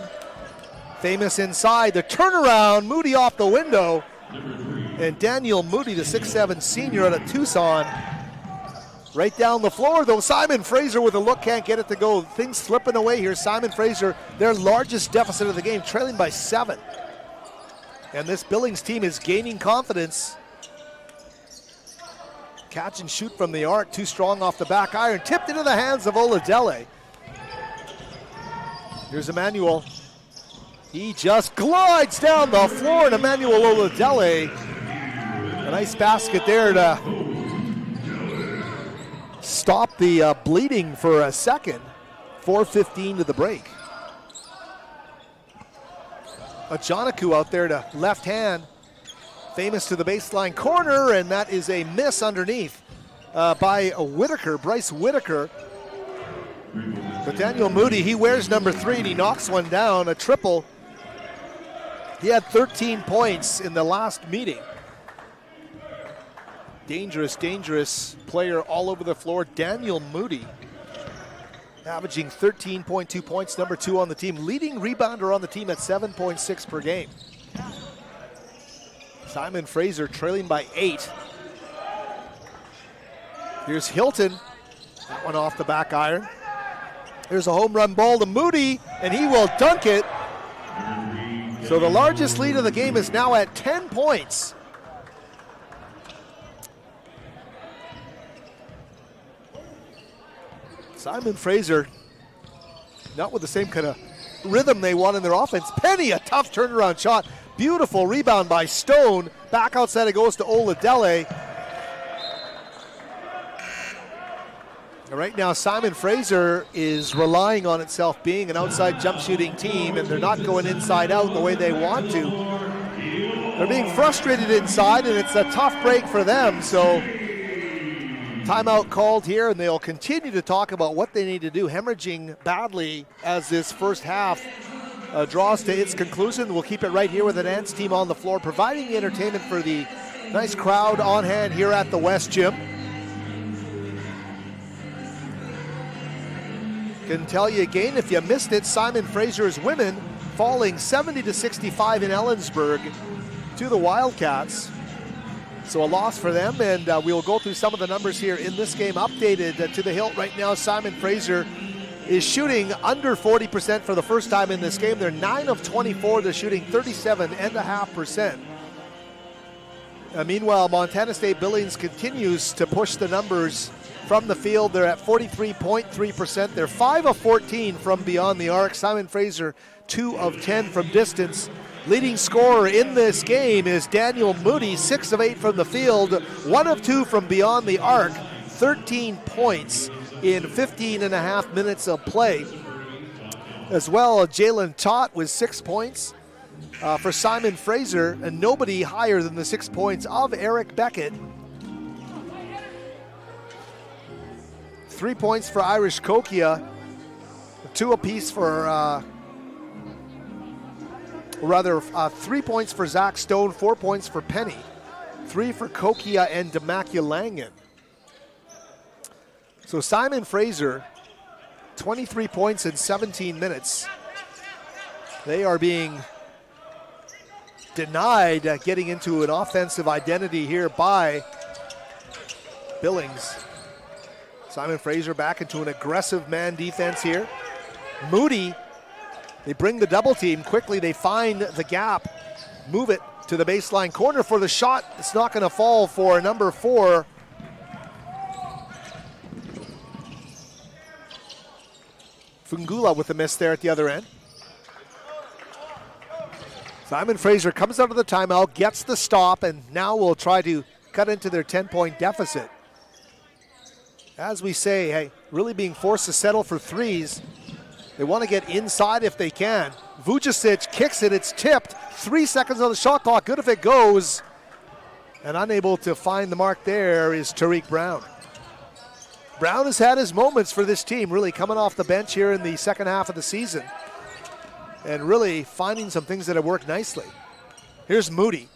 famous inside, the turnaround, Moody off the window, and Daniel Moody, the 6'7 senior out of Tucson, right down the floor, though Simon Fraser with a look can't get it to go. Things slipping away here. Simon Fraser, their largest deficit of the game, trailing by 7. And this Billings team is gaining confidence. Catch and shoot from the arc, too strong off the back iron. Tipped into the hands of Oladele. Here's Emmanuel. He just glides down the floor, and Emmanuel Oladele, a nice basket there to stop the bleeding for a second. 4:15 to the break. Ajanaku out there to left hand, famous to the baseline corner, and that is a miss underneath by Whitaker, Bryce Whitaker. But Daniel Moody, he wears number 3 and he knocks one down, a triple. He had 13 points in the last meeting. Dangerous, dangerous player all over the floor. Daniel Moody, averaging 13.2 points, number 2 on the team. Leading rebounder on the team at 7.6 per game. Simon Fraser trailing by 8. Here's Hilton. That one off the back iron. Here's a home run ball to Moody, and he will dunk it. So the largest lead of the game is now at 10 points. Simon Fraser, not with the same kind of rhythm they want in their offense. Penny, a tough turnaround shot. Beautiful rebound by Stone. Back outside it goes to Oladele. And right now, Simon Fraser is relying on itself being an outside jump shooting team, and they're not going inside out the way they want to. They're being frustrated inside, and it's a tough break for them. So timeout called here, and they'll continue to talk about what they need to do. Hemorrhaging badly as this first half draws to its conclusion. We'll keep it right here with the Nance team on the floor, providing the entertainment for the nice crowd on hand here at the West Gym. Can tell you again, if you missed it, Simon Fraser's women falling 70-65 in Ellensburg to the Wildcats. So a loss for them, and we'll go through some of the numbers here in this game updated to the hilt right now. Simon Fraser is shooting under 40% for the first time in this game. They're 9 of 24. They're shooting 37.5%. Meanwhile, Montana State Billings continues to push the numbers from the field. They're at 43.3%. They're 5 of 14 from beyond the arc. Simon Fraser, 2 of 10 from distance. Leading scorer in this game is Daniel Moody, 6 of 8 from the field, 1 of 2 from beyond the arc, 13 points in 15.5 minutes of play. As well, Jalen Tott with 6 points for Simon Fraser, and nobody higher than the 6 points of Eric Beckett. 3 points for Irish Kokia, 2 apiece for, 3 points for Zach Stone, 4 points for Penny, 3 for Kokia and Demakia-Langen. So Simon Fraser, 23 points in 17 minutes. They are being denied getting into an offensive identity here by Billings. Simon Fraser back into an aggressive man defense here. Moody, they bring the double team. Quickly they find the gap, move it to the baseline corner for the shot. It's not going to fall for number 4. Fungula with the miss there at the other end. Simon Fraser comes out of the timeout, gets the stop, and now will try to cut into their 10-point deficit. As we say, hey, really being forced to settle for threes. They want to get inside if they can. Vujicic kicks it, it's tipped. 3 seconds on the shot clock, good if it goes. And unable to find the mark there is Tariq Brown. Brown has had his moments for this team, really coming off the bench here in the second half of the season and really finding some things that have worked nicely. Here's Moody.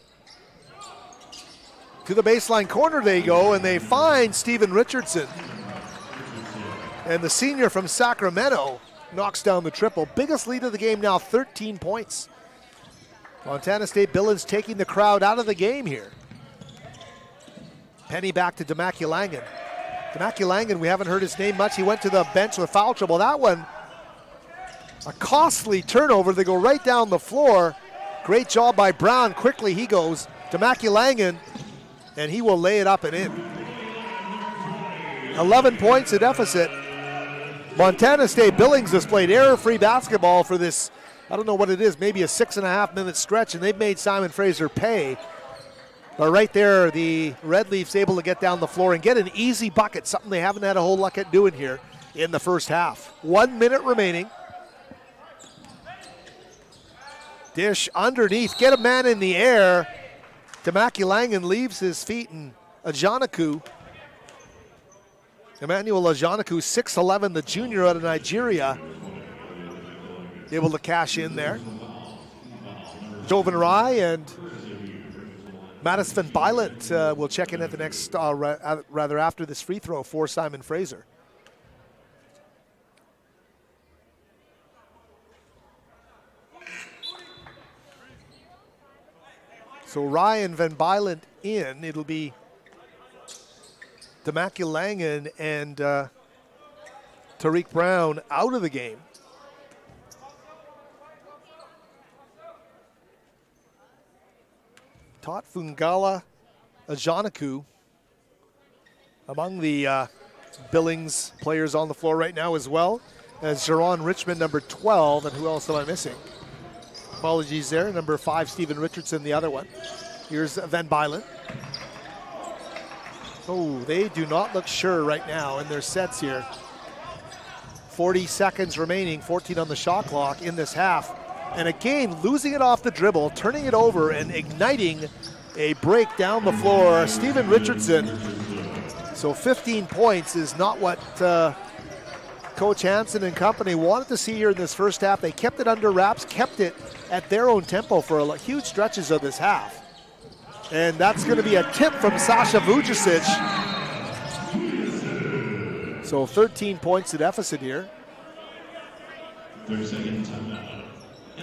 To the baseline corner they go, and they find Stephen Richardson. And the senior from Sacramento knocks down the triple. Biggest lead of the game now, 13 points. Montana State Billings taking the crowd out of the game here. Penny back to Demakia-Langen. Demakia-Langen, we haven't heard his name much. He went to the bench with foul trouble. That one, a costly turnover. They go right down the floor. Great job by Brown. Quickly he goes. Demakia-Langen, and he will lay it up and in. 11 points a deficit. Montana State Billings has played error-free basketball for this, I don't know what it is, maybe a 6.5 minute stretch, and they've made Simon Fraser pay. But right there, the Red Leafs able to get down the floor and get an easy bucket, something they haven't had a whole luck at doing here in the first half. 1 minute remaining. Dish underneath, get a man in the air. Demakia-Langen leaves his feet, and Ajanaku, Emmanuel Ajanaku, 6'11", the junior out of Nigeria, able to cash in there. Jovan Rai and Mattis Van Bylent will check in at the next, rather after this free throw for Simon Fraser. So Ryan Van Bylent in. It'll be Demakia-Langen and Tariq Brown out of the game. Tot Fungala Ajanaku among the Billings players on the floor right now as well as Jerron Richmond, number 12, and who else am I missing? Apologies there, number 5, Stephen Richardson, the other one. Here's Van Bylent. Oh, they do not look sure right now in their sets here. 40 seconds remaining, 14 on the shot clock in this half. And again, losing it off the dribble, turning it over and igniting a break down the floor. Stephen Richardson. So 15 points is not what Coach Hansen and company wanted to see here in this first half. They kept it under wraps, kept it at their own tempo for huge stretches of this half. And that's going to be a tip from Sasha Vujicic. So 13 points to deficit here. 30-second timeout.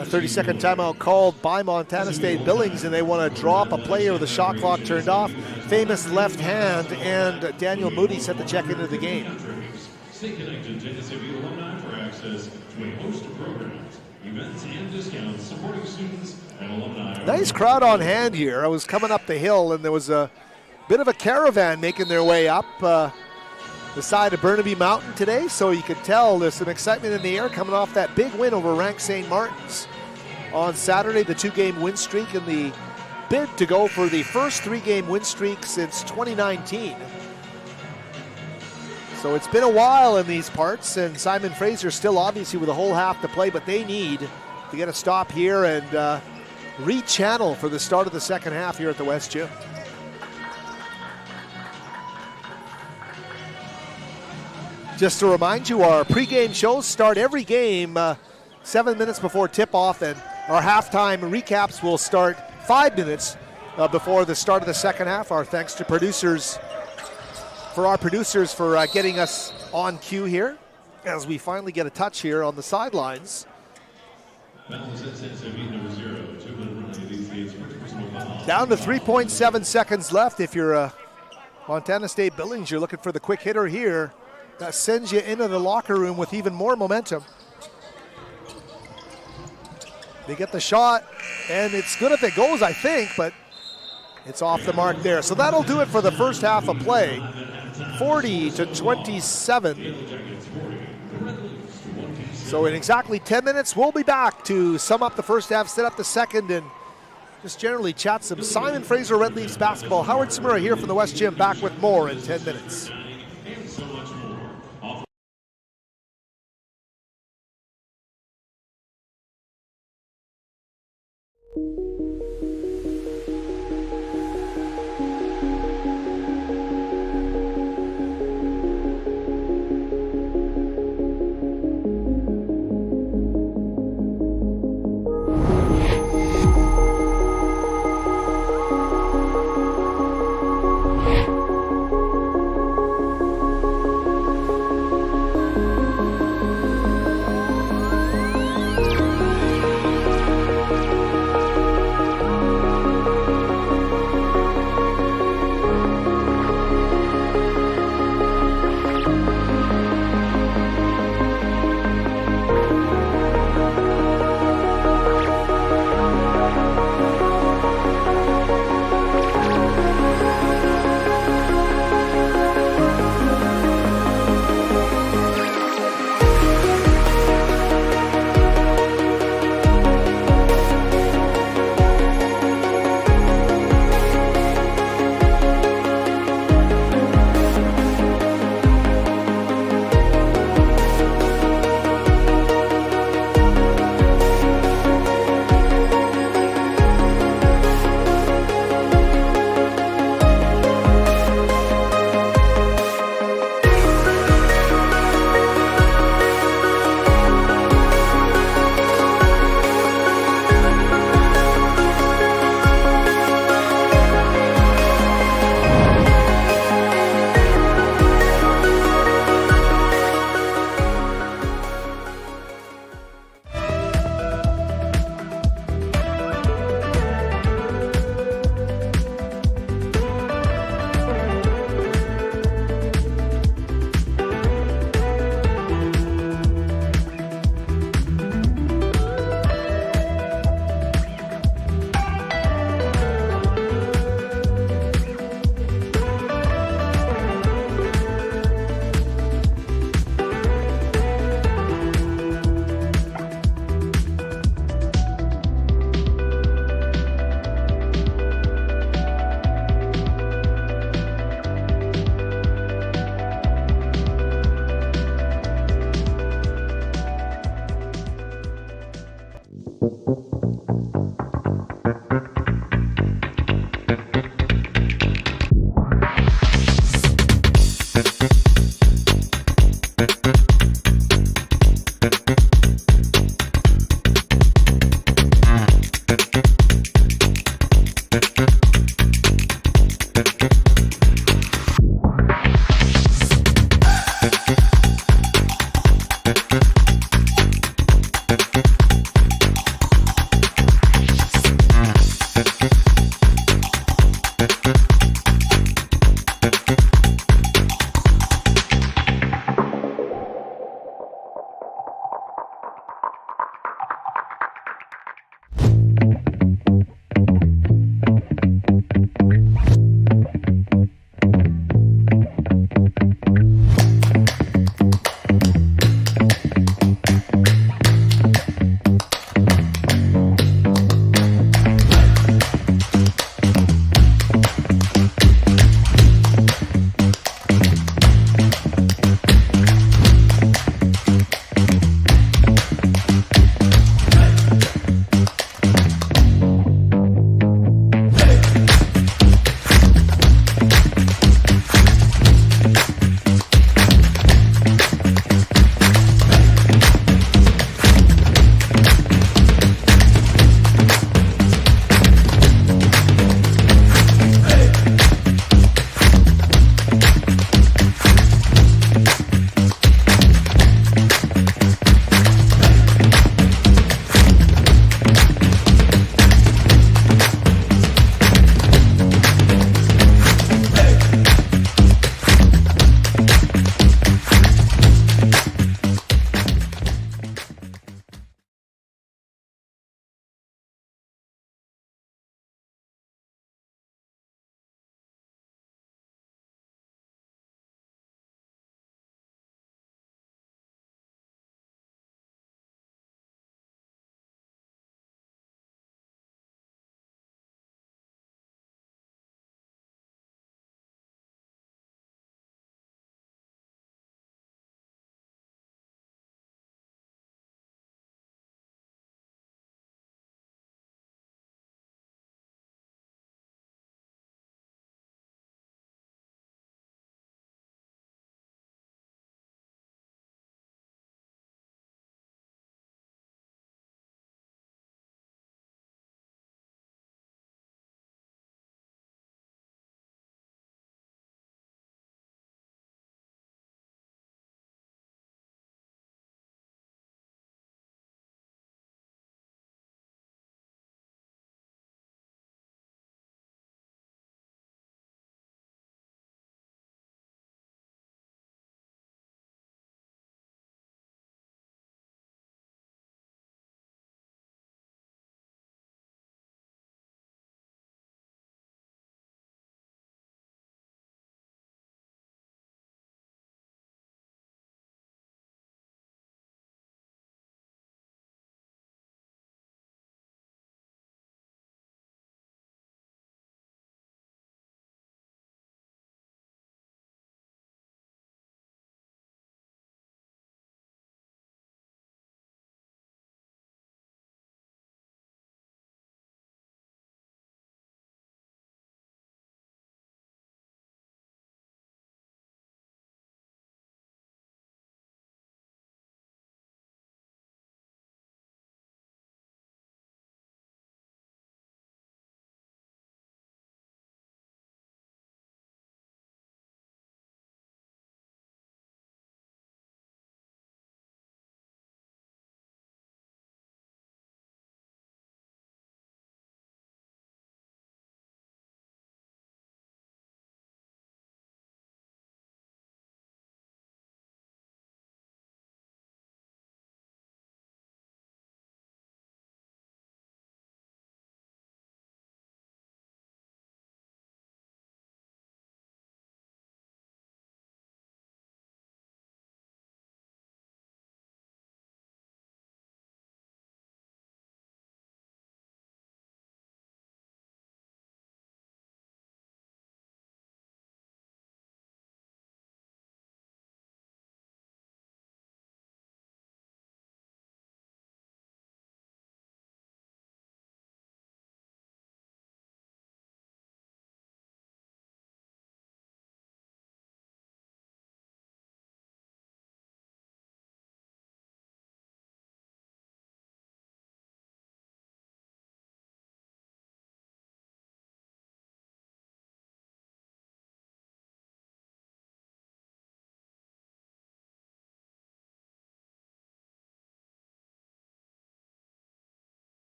A 30-second timeout called by Montana State Billings, and they want to drop a player with the shot clock turned off. Famous left hand, and Daniel Moody set the check into the game. Stay connected to SFU alumni for access to a host of programs, events, and discounts supporting students and alumni. Nice crowd on hand here. I was coming up the hill, and there was a bit of a caravan making their way up the side of Burnaby Mountain today, so you could tell there's some excitement in the air coming off that big win over ranked St. Martin's on Saturday, the 2-game win streak in the bid to go for the first 3-game win streak since 2019. So it's been a while in these parts, and Simon Fraser still obviously with a whole half to play, but they need to get a stop here and rechannel for the start of the second half here at the West Gym. Just to remind you, our pregame shows start every game 7 minutes before tip-off, and our halftime recaps will start 5 minutes before the start of the second half. Our thanks to our producers for getting us on cue here as we finally get a touch here on the sidelines. Down to 3.7 seconds left. If you're Montana State Billings, you're looking for the quick hitter here. That sends you into the locker room with even more momentum. They get the shot, and it's good if it goes, I think, but it's off the mark there. So that'll do it for the first half of play. 40-27. So in exactly 10 minutes, we'll be back to sum up the first half, set up the second, and just generally chat some Simon Fraser Red Leafs basketball. Howard Samura here from the West Gym, back with more in 10 minutes.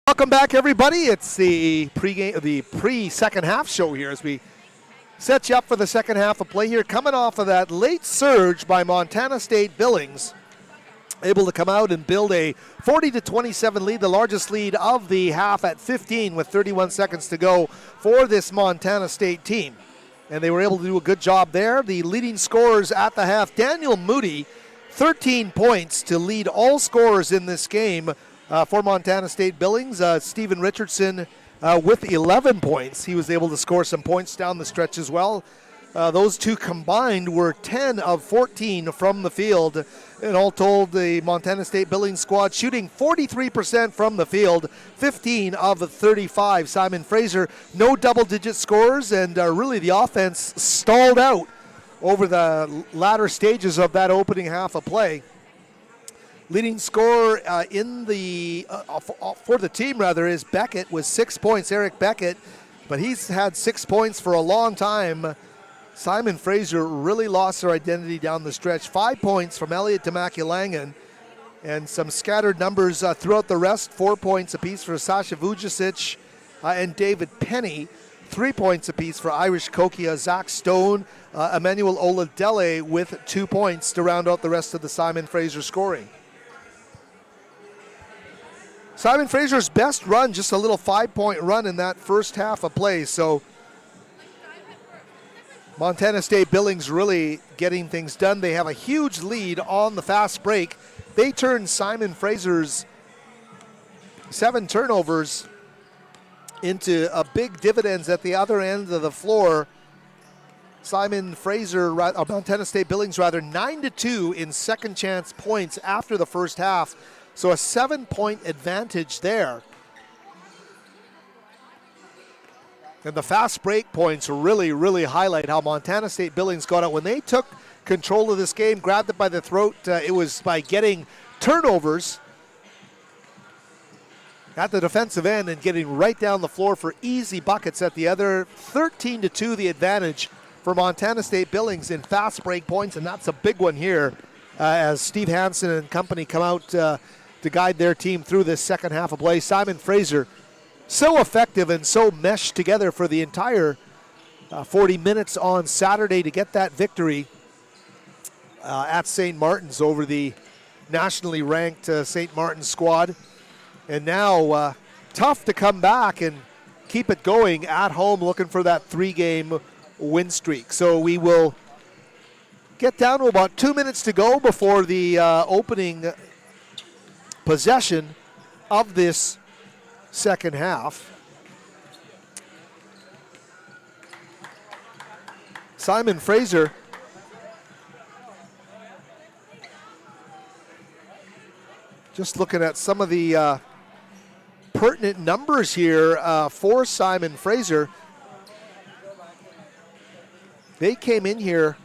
Welcome back, everybody. It's the pre-second half show here as we set you up for the second half of play here. Coming off of that late surge by Montana State Billings, able to come out and build a 40-27 lead, the largest lead of the half at 15 with 31 seconds to go for this Montana State team. And they were able to do a good job there. The leading scorers at the half, Daniel Moody, 13 points to lead all scorers in this game for Montana State Billings. Stephen Richardson with 11 points. He was able to score some points down the stretch as well. Those two combined were 10 of 14 from the field. And all told, the Montana State Billings squad shooting 43% from the field, 15 of the 35. Simon Fraser, no double-digit scores, and really the offense stalled out over the latter stages of that opening half of play. Leading scorer for the team is Beckett with 6 points, Eric Beckett, but he's had 6 points for a long time. Simon Fraser really lost their identity down the stretch. 5 points from Elliot Tamakilangan, and some scattered numbers throughout the rest. 4 points apiece for Sasha Vujicic and David Penny. 3 points apiece for Irish Kokia, Zach Stone, Emmanuel Oladele with 2 points to round out the rest of the Simon Fraser scoring. Simon Fraser's best run, just a little 5-point run in that first half of play. So Montana State Billings really getting things done. They have a huge lead on the fast break. They turned Simon Fraser's 7 turnovers into a big dividends at the other end of the floor. Simon Fraser, Montana State Billings 9-2 in second chance points after the first half. So a 7-point advantage there. And the fast break points really highlight how Montana State Billings got out. When they took control of this game, grabbed it by the throat, it was by getting turnovers at the defensive end and getting right down the floor for easy buckets at the other. 13-2 the advantage for Montana State Billings in fast break points, and that's a big one here as Steve Hansen and company come out to guide their team through this second half of play. Simon Fraser, so effective and so meshed together for the entire 40 minutes on Saturday to get that victory at St. Martin's over the nationally ranked St. Martin's squad. And now tough to come back and keep it going at home, looking for that 3-game win streak. So we will get down to about 2 minutes to go before the opening possession of this second half. Simon Fraser just looking at some of the pertinent numbers here for Simon Fraser. They came in here,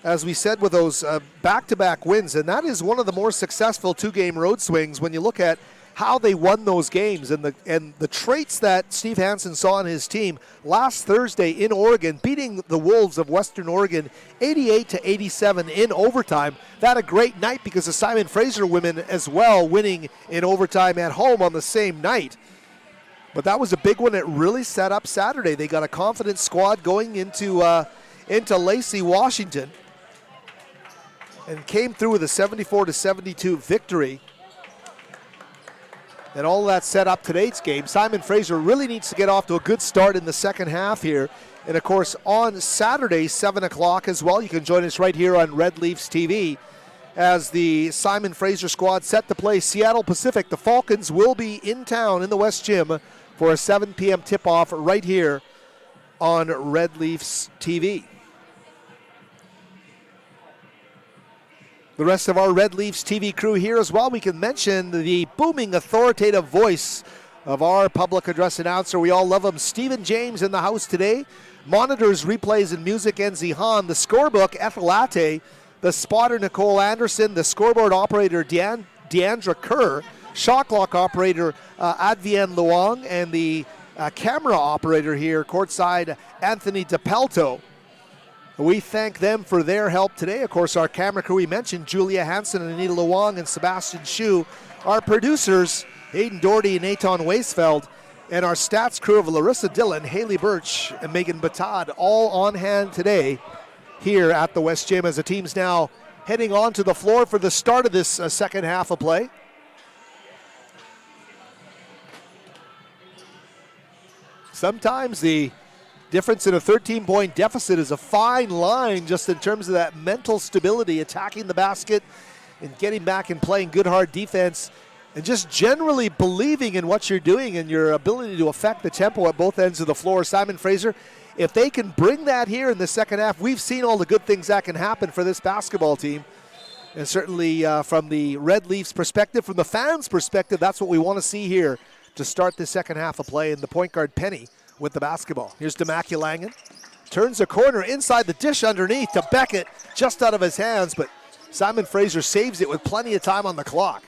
as we said, with those back-to-back wins, and that is one of the more successful 2-game road swings when you look at how they won those games and the traits that Steve Hansen saw in his team last Thursday in Oregon, beating the Wolves of Western Oregon 88-87 in overtime. That a great night because the Simon Fraser women as well winning in overtime at home on the same night. But that was a big one that really set up Saturday. They got a confident squad going into Lacey, Washington, and came through with a 74-72 victory. And all of that set up today's game. Simon Fraser really needs to get off to a good start in the second half here. And of course, on Saturday, 7 o'clock as well, you can join us right here on Red Leafs TV as the Simon Fraser squad set to play Seattle Pacific. The Falcons will be in town in the West Gym for a 7 p.m. tip-off right here on Red Leafs TV. The rest of our Red Leafs TV crew here as well. We can mention the booming, authoritative voice of our public address announcer. We all love him. Stephen James in the house today. Monitors, replays, and music, Enzi Han. The scorebook, Ethel Ate. The spotter, Nicole Anderson. The scoreboard operator, Deandra Kerr. Shot clock operator, Advienne Luong. And the camera operator here, courtside, Anthony DePelto. We thank them for their help today. Of course, our camera crew we mentioned, Julia Hansen and Anita Luong and Sebastian Shu. Our producers, Hayden Doherty and Eitan Weisfeld, and our stats crew of Larissa Dillon, Haley Birch, and Megan Batad all on hand today here at the West Gym as the team's now heading onto the floor for the start of this second half of play. Sometimes the difference in a 13-point deficit is a fine line just in terms of that mental stability, attacking the basket and getting back and playing good hard defense and just generally believing in what you're doing and your ability to affect the tempo at both ends of the floor. Simon Fraser, if they can bring that here in the second half, we've seen all the good things that can happen for this basketball team. And certainly from the Red Leafs perspective, from the fans' perspective, that's what we want to see here to start the second half of play. And the point guard, Penny, with the basketball. Here's Demakilangan. Turns a corner inside the dish underneath to Beckett, just out of his hands, but Simon Fraser saves it with plenty of time on the clock.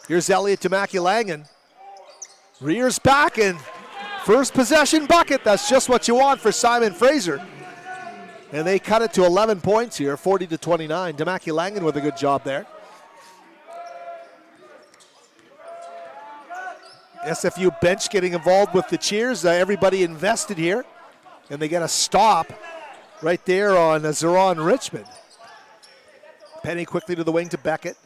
Here's Elliot Demakilangan. Rears back and first possession bucket. That's just what you want for Simon Fraser. And they cut it to 11 points here, 40-29. Demakilangan with a good job there. SFU bench getting involved with the cheers. Everybody invested here. And they get a stop right there on Zeron Richmond. Penny quickly to the wing to Beckett.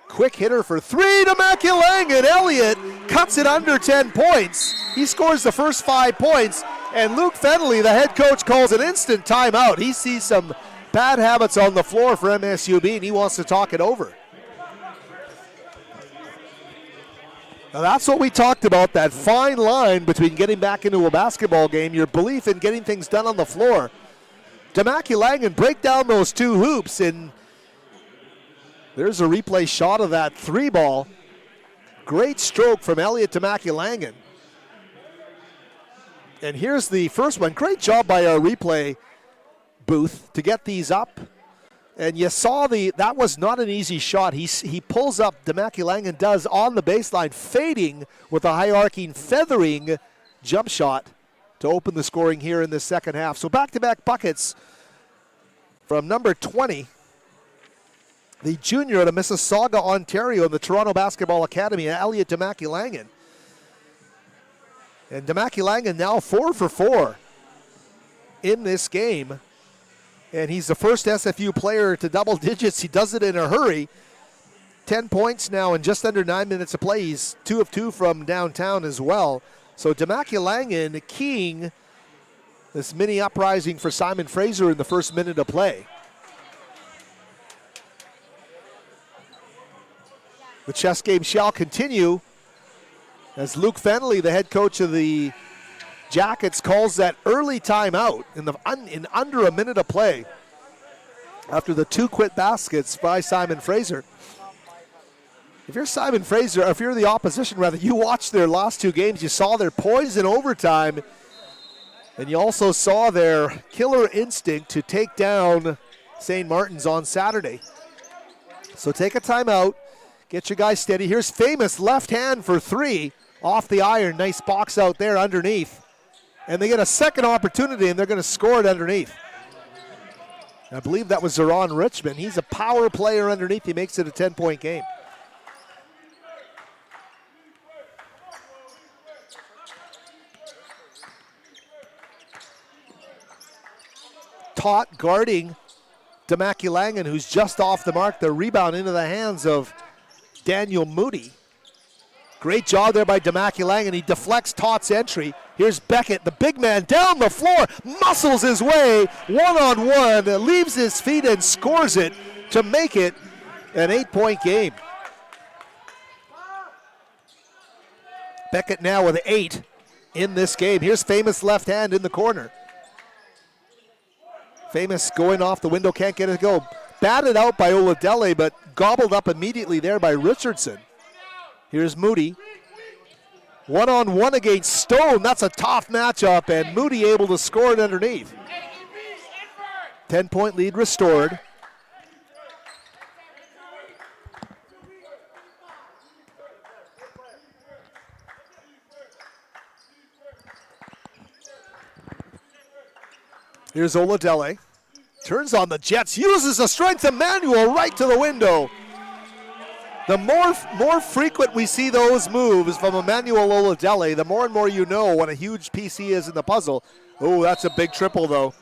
Quick hitter for three to Demakilangan. Elliott cuts it under 10 points. He scores the first 5 points. And Luke Fennelly, the head coach, calls an instant timeout. He sees some bad habits on the floor for MSUB, and he wants to talk it over. Now that's what we talked about, that fine line between getting back into a basketball game, your belief in getting things done on the floor. Demakilangan break down those two hoops, and there's a replay shot of that three ball. Great stroke from Elliot Demakilangan. And here's the first one. Great job by our replay booth to get these up. And you saw that was not an easy shot. He pulls up, Demakilangan does, on the baseline, fading with a high arcing, feathering jump shot to open the scoring here in the second half. So back-to-back buckets from number 20, the junior out of Mississauga, Ontario, in the Toronto Basketball Academy, Elliot Demakilangan. And Demakilangan now 4 for 4 in this game. And he's the first SFU player to double digits. He does it in a hurry. 10 points now in just under 9 minutes of play. He's 2 of 2 from downtown as well. So Demakilangan keying this mini uprising for Simon Fraser in the first minute of play. The chess game shall continue as Luke Fennelly, the head coach of the Jackets, calls that early timeout in under a minute of play after the 2 quick baskets by Simon Fraser. If you're Simon Fraser, or if you're the opposition rather, you watched their last 2 games, you saw their poise in overtime, and you also saw their killer instinct to take down St. Martin's on Saturday. So take a timeout, get your guys steady. Here's Famous left hand for 3 off the iron. Nice box out there underneath. And they get a second opportunity, and they're going to score it underneath. I believe that was Zeron Richmond. He's a power player underneath. He makes it a 10-point game. Taut guarding Demakilangan, who's just off the mark. The rebound into the hands of Daniel Moody. Great job there by Demakilangan. He deflects Taut's entry. Here's Beckett, the big man, down the floor, muscles his way, one-on-one, leaves his feet and scores it to make it an 8-point game. Beckett now with 8 in this game. Here's Famous left hand in the corner. Famous going off the window, can't get it to go. Batted out by Oladele, but gobbled up immediately there by Richardson. Here's Moody. One-on-one against Stone. That's a tough matchup, and Moody able to score it underneath. 10-point lead restored. Here's Oladele. Turns on the Jets, uses the strength of Manuel right to the window. The more frequent we see those moves from Emmanuel Oladele, the more and more you know what a huge piece he is in the puzzle. Oh, that's a big triple, though.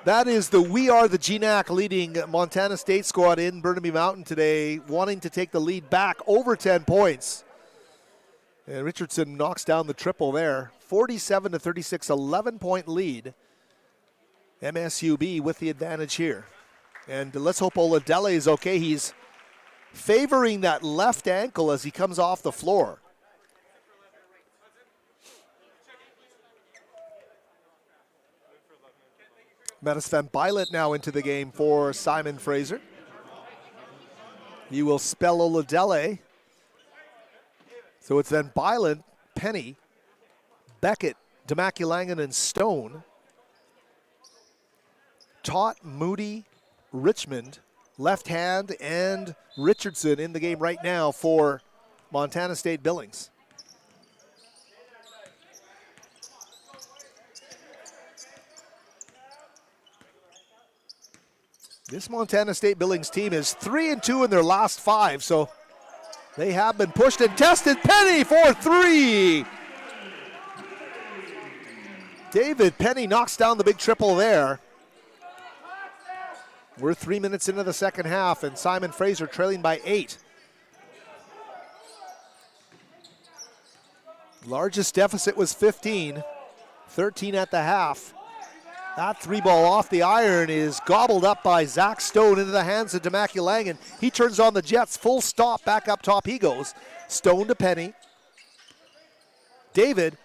That is the We Are the GNAC leading Montana State squad in Burnaby Mountain today, wanting to take the lead back over 10 points. And Richardson knocks down the triple there. 47-36, 11-point lead. MSUB with the advantage here. And let's hope Oladele is okay. He's favoring that left ankle as he comes off the floor. Mattis Van Bylent now into the game for Simon Fraser. He will spell Oladele. So it's Van Bylent, Penny, Beckett, Demaculangan, and Stone. Tott, Moody, Richmond, left hand, and Richardson in the game right now for Montana State Billings. This Montana State Billings team is 3-2 in their last 5, so they have been pushed and tested. Penny for 3. David Penny knocks down the big triple there. We're 3 minutes into the second half, and Simon Fraser trailing by 8. Largest deficit was 15, 13 at the half. That 3-ball off the iron is gobbled up by Zach Stone into the hands of Demaculangan. He turns on the Jets, full stop, back up top he goes. Stone to Penny. David,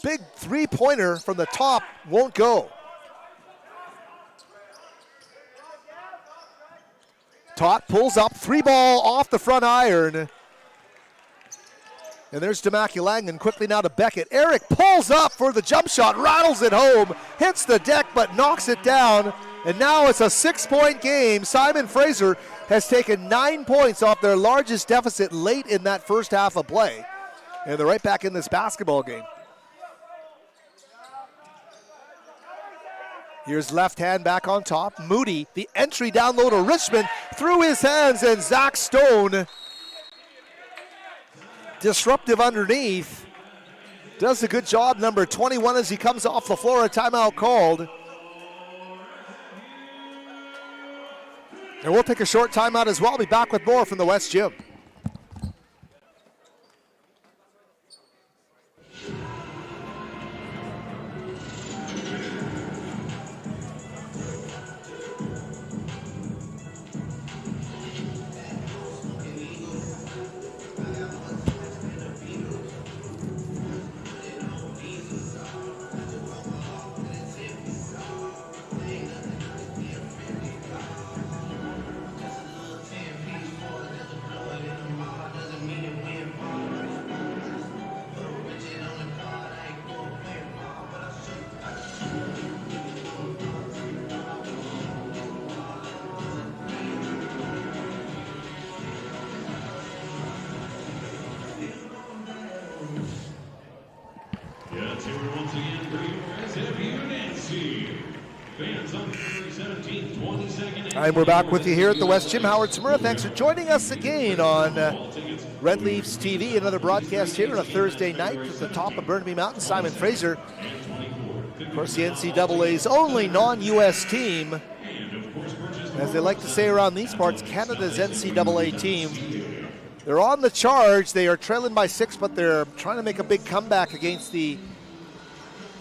big 3-pointer from the top, won't go. Tott pulls up, 3-ball off the front iron. And there's Demaculangan quickly now to Beckett. Eric pulls up for the jump shot, rattles it home, hits the deck but knocks it down. And now it's a 6-point game. Simon Fraser has taken 9 points off their largest deficit late in that first half of play. And they're right back in this basketball game. Here's left hand back on top. Moody, the entry down low to Richmond, through his hands, and Zach Stone, disruptive underneath, does a good job. Number 21 as he comes off the floor, a timeout called. And we'll take a short timeout as well. Be back with more from the West Gym. Let's hear it once again for your SFU Nancy. Fans on February 17th, 22nd. All right, we're back with you here at the West Gym. Howard Samura, thanks for joining us again on Red Leafs TV. Another broadcast here on a Thursday night at the top of Burnaby Mountain. Simon Fraser, of course, the NCAA's only non-U.S. team. As they like to say around these parts, Canada's NCAA team. They're on the charge. They are trailing by 6, but they're trying to make a big comeback against the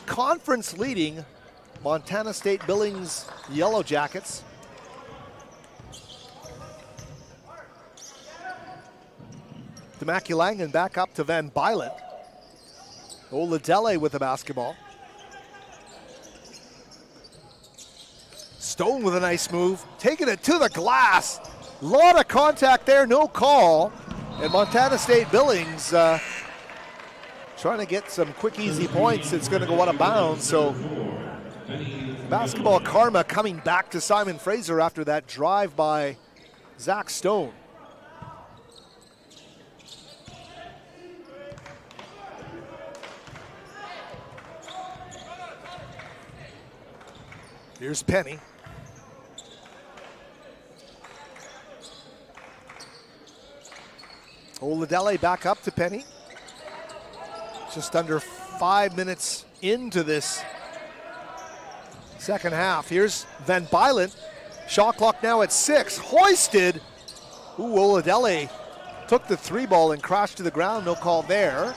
conference-leading Montana State Billings Yellow Jackets. Demaculangan back up to Van Bylent. Oladele with the basketball. Stone with a nice move, taking it to the glass. Lot of contact there, no call. And Montana State Billings trying to get some quick, easy points. It's going to go out of bounds. So basketball karma coming back to Simon Fraser after that drive by Zach Stone. Here's Penny. Oladele back up to Penny. Just under 5 minutes into this second half. Here's Van Bylen. Shot clock now at 6. Hoisted. Ooh, Oladele took the 3 ball and crashed to the ground. No call there.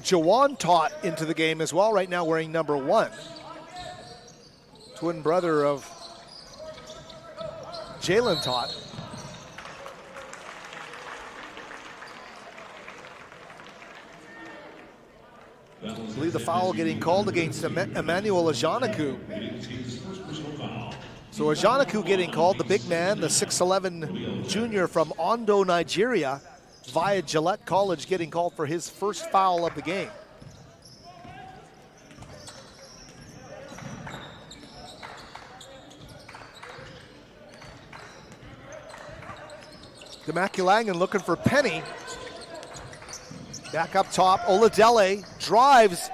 Jawan Tot into the game as well, right now wearing number 1. Twin brother of Jalen Tot. I believe the foul getting called against Emmanuel Ajanaku. So Ajanaku getting called, the big man, the 6'11 junior from Ondo, Nigeria, via Gillette College, getting called for his first foul of the game. Demaculangan looking for Penny. Back up top, Oladele drives.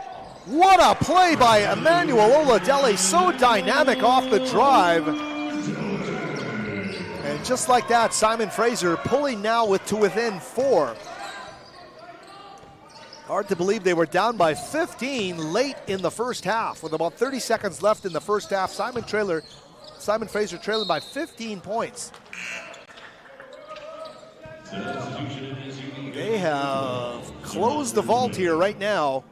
What a play by Emmanuel Oladele, so dynamic off the drive. And just like that, Simon Fraser pulling now to within 4. Hard to believe they were down by 15 late in the first half. With about 30 seconds left in the first half, Simon Fraser trailing by 15 points. They have closed the vault here right now.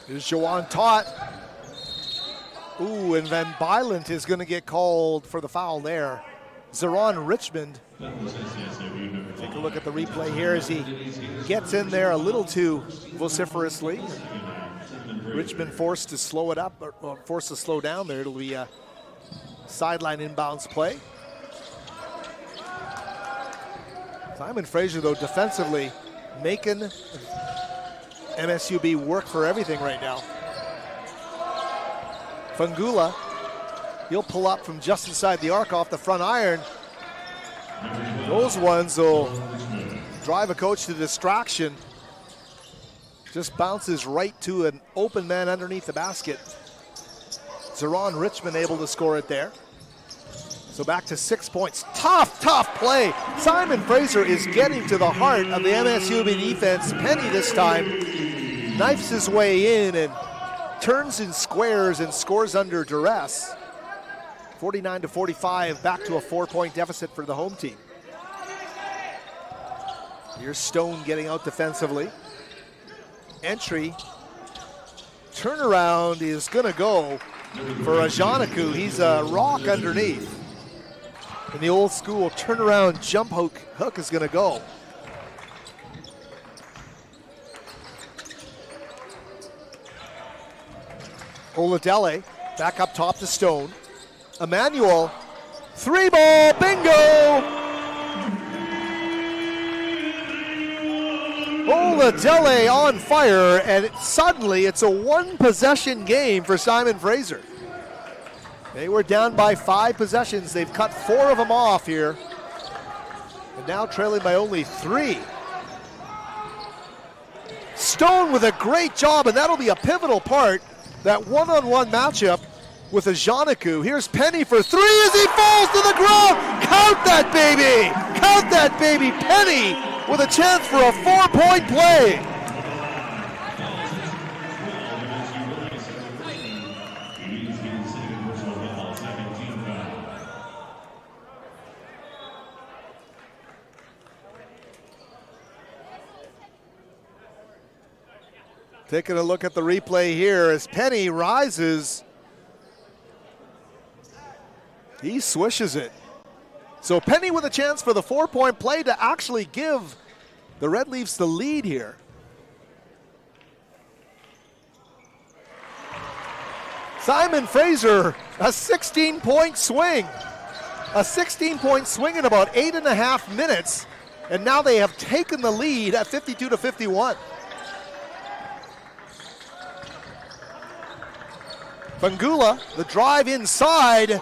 Here's Jawan Tot. Ooh, and Van Bylen is going to get called for the foul there. Zeron Richmond. Take a look at the replay here as he gets in there a little too vociferously. Richmond forced to slow it up, or forced to slow down there. It'll be a sideline inbounds play. Simon Fraser, though, defensively making MSUB work for everything right now. Fangula, he'll pull up from just inside the arc off the front iron. Those ones will drive a coach to distraction. Just bounces right to an open man underneath the basket. Zeron Richmond able to score it there. So back to 6 points. Tough play. Simon Fraser is getting to the heart of the MSUB defense. Penny this time knifes his way in and turns in squares and scores under duress. 49-45, back to a 4-point deficit for the home team. Here's Stone getting out defensively. Entry. Turnaround is going to go for Ajanaku. He's a rock underneath. And the old school turnaround jump hook is going to go. Oladele back up top to Stone. Emmanuel, 3-ball, bingo! Oladele on fire, and suddenly it's a 1-possession game for Simon Fraser. They were down by 5 possessions. They've cut 4 of them off here, and now trailing by only 3. Stone with a great job, and that'll be a pivotal part, that one-on-one matchup with Ajanaku. Here's Penny for 3 as he falls to the ground. Count that baby! Count that baby! Penny with a chance for a 4-point play. Taking a look at the replay here as Penny rises. He swishes it. So Penny with a chance for the 4-point play to actually give the Red Leafs the lead here. Simon Fraser, a 16-point swing. A 16-point swing in about 8.5 minutes. And now they have taken the lead at 52-51. Fungula, the drive inside,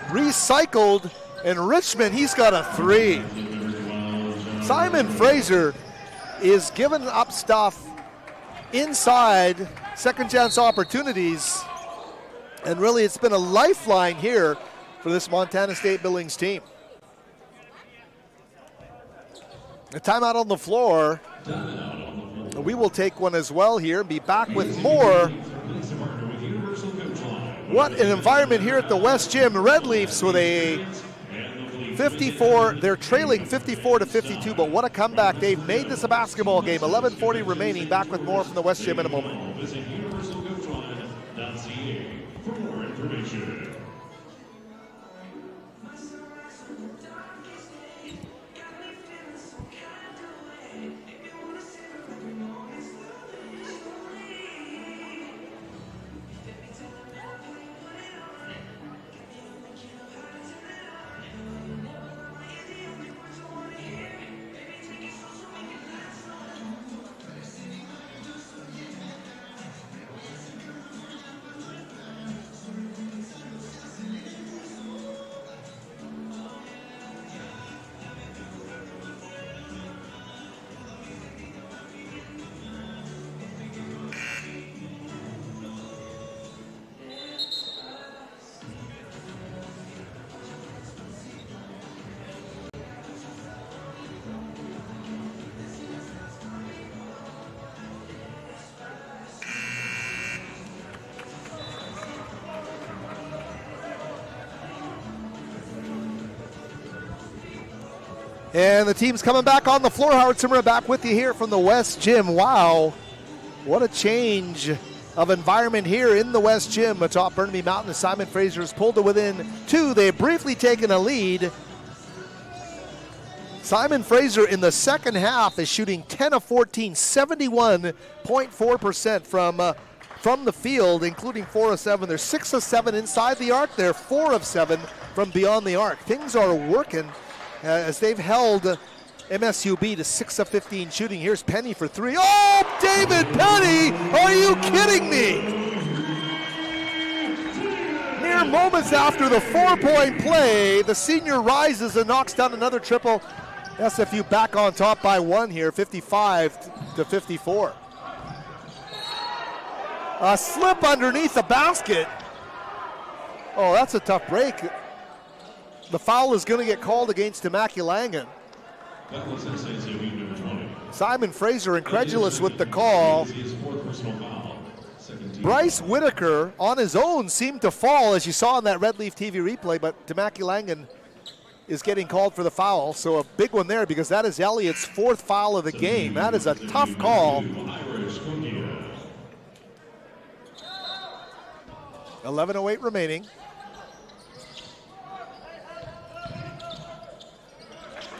recycled, and Richmond, he's got a 3. Simon Fraser is giving up stuff inside, second chance opportunities, and really it's been a lifeline here for this Montana State Billings team. A timeout on the floor. We will take one as well here and be back with more. What an environment here at the West Gym. Red Leafs with a 54, they're trailing 54-52, but what a comeback. They've made this a basketball game. 11:40 remaining. Back with more from the West Gym in a moment. Visit universalcoachline.ca for more information. And the team's coming back on the floor. Howard Simmer back with you here from the West Gym. Wow, what a change of environment here in the West Gym atop Burnaby Mountain as Simon Fraser has pulled to within 2. They've briefly taken a lead. Simon Fraser in the second half is shooting 10 of 14, 71.4% from the field, including 4 of 7. They're 6 of 7 inside the arc. They're 4 of 7 from beyond the arc. Things are working as they've held MSUB to 6 of 15 shooting. Here's Penny for 3. Oh, David Penny! Are you kidding me? Mere moments after the 4-point play, the senior rises and knocks down another triple. SFU back on top by 1 here, 55-54. A slip underneath the basket. Oh, that's a tough break. The foul is going to get called against Temaki-Langan. Simon Fraser incredulous with the call. Bryce Whitaker on his own seemed to fall, as you saw in that Red Leaf TV replay, but Temaki-Langan is getting called for the foul. So a big one there because that is Elliott's 4th foul of the game. That is a tough call. 11:08 remaining.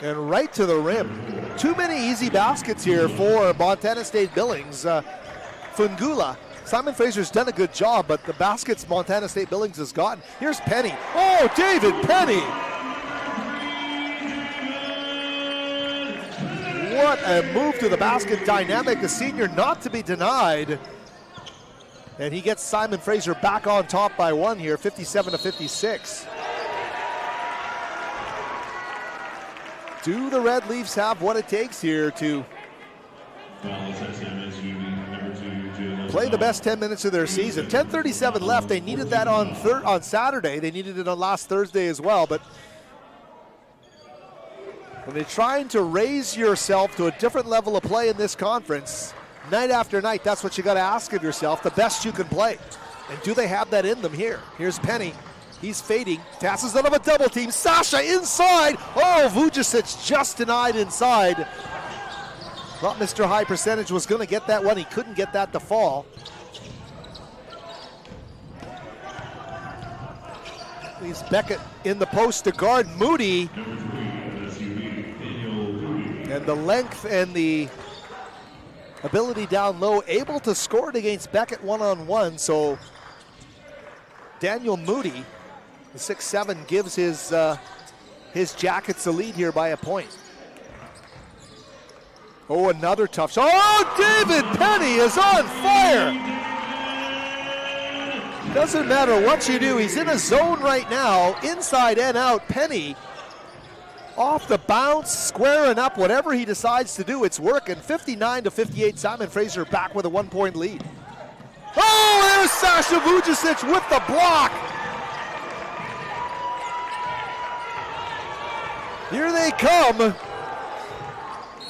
And right to the rim. Too many easy baskets here for Montana State Billings. Fungula. Simon Fraser's done a good job, but the baskets Montana State Billings has gotten. Here's Penny. Oh, David Penny! What a move to the basket. Dynamic, the senior not to be denied. And he gets Simon Fraser back on top by 1 here, 57-56. Do the Red Leafs have what it takes here to play the best 10 minutes of their season? 10:37 left. They needed that on Saturday. They needed it on last Thursday as well. But when you're trying to raise yourself to a different level of play in this conference, night after night, that's what you got to ask of yourself, the best you can play. And do they have that in them here? Here's Penny. He's fading, passes out of a double team. Sasha inside. Oh, Vujicic just denied inside. Thought Mr. High Percentage was going to get that one. He couldn't get that to fall. Leaves Beckett in the post to guard Moody. And the length and the ability down low, able to score it against Beckett one-on-one. So Daniel Moody, the 6'7", gives his Jackets the lead here by a point. Oh, another tough shot. Oh, David Penny is on fire. Doesn't matter what you do. He's in a zone right now, inside and out. Penny off the bounce, squaring up. Whatever he decides to do, it's working. 59-58, Simon Fraser back with a 1-point lead. Oh, there's Sasha Vujicic with the block. Here they come.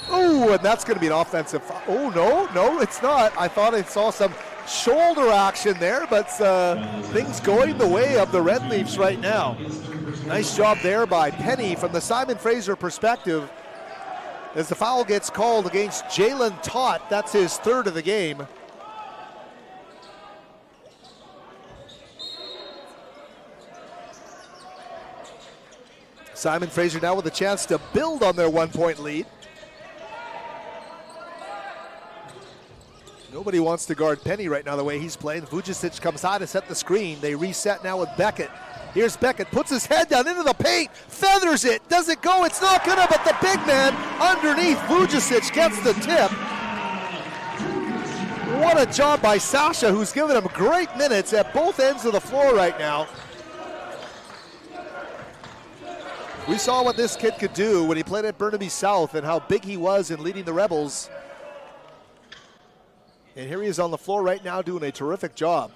Oh, and that's going to be an offensive. Oh, no, it's not. I thought I saw some shoulder action there, but things going the way of the Red Leafs right now. Nice job there by Penny from the Simon Fraser perspective as the foul gets called against Jalen Tott. That's his third of the game. Simon Fraser now with a chance to build on their 1-point lead. Nobody wants to guard Penny right now the way he's playing. Vujicic comes high to set the screen. They reset now with Beckett. Here's Beckett, puts his head down into the paint, feathers it. Does it go? It's not gonna, but the big man underneath Vujicic gets the tip. What a job by Sasha, who's given him great minutes at both ends of the floor right now. We saw what this kid could do when he played at Burnaby South and how big he was in leading the Rebels. And here he is on the floor right now doing a terrific job.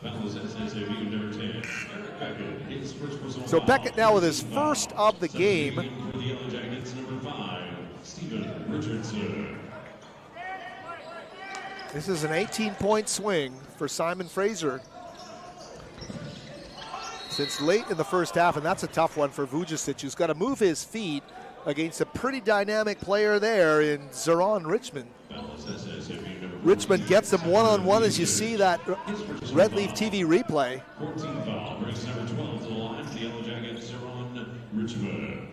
So Beckett now with his first of the game. This is an 18-point swing for Simon Fraser since late in the first half, and that's a tough one for Vujicic, who's got to move his feet against a pretty dynamic player there in Zoran Richmond. Richmond gets him one-on-one as you see that Red Leaf TV replay. 14 foul brings number 12 to the line for the Yellow Jackets, Zoran Richmond.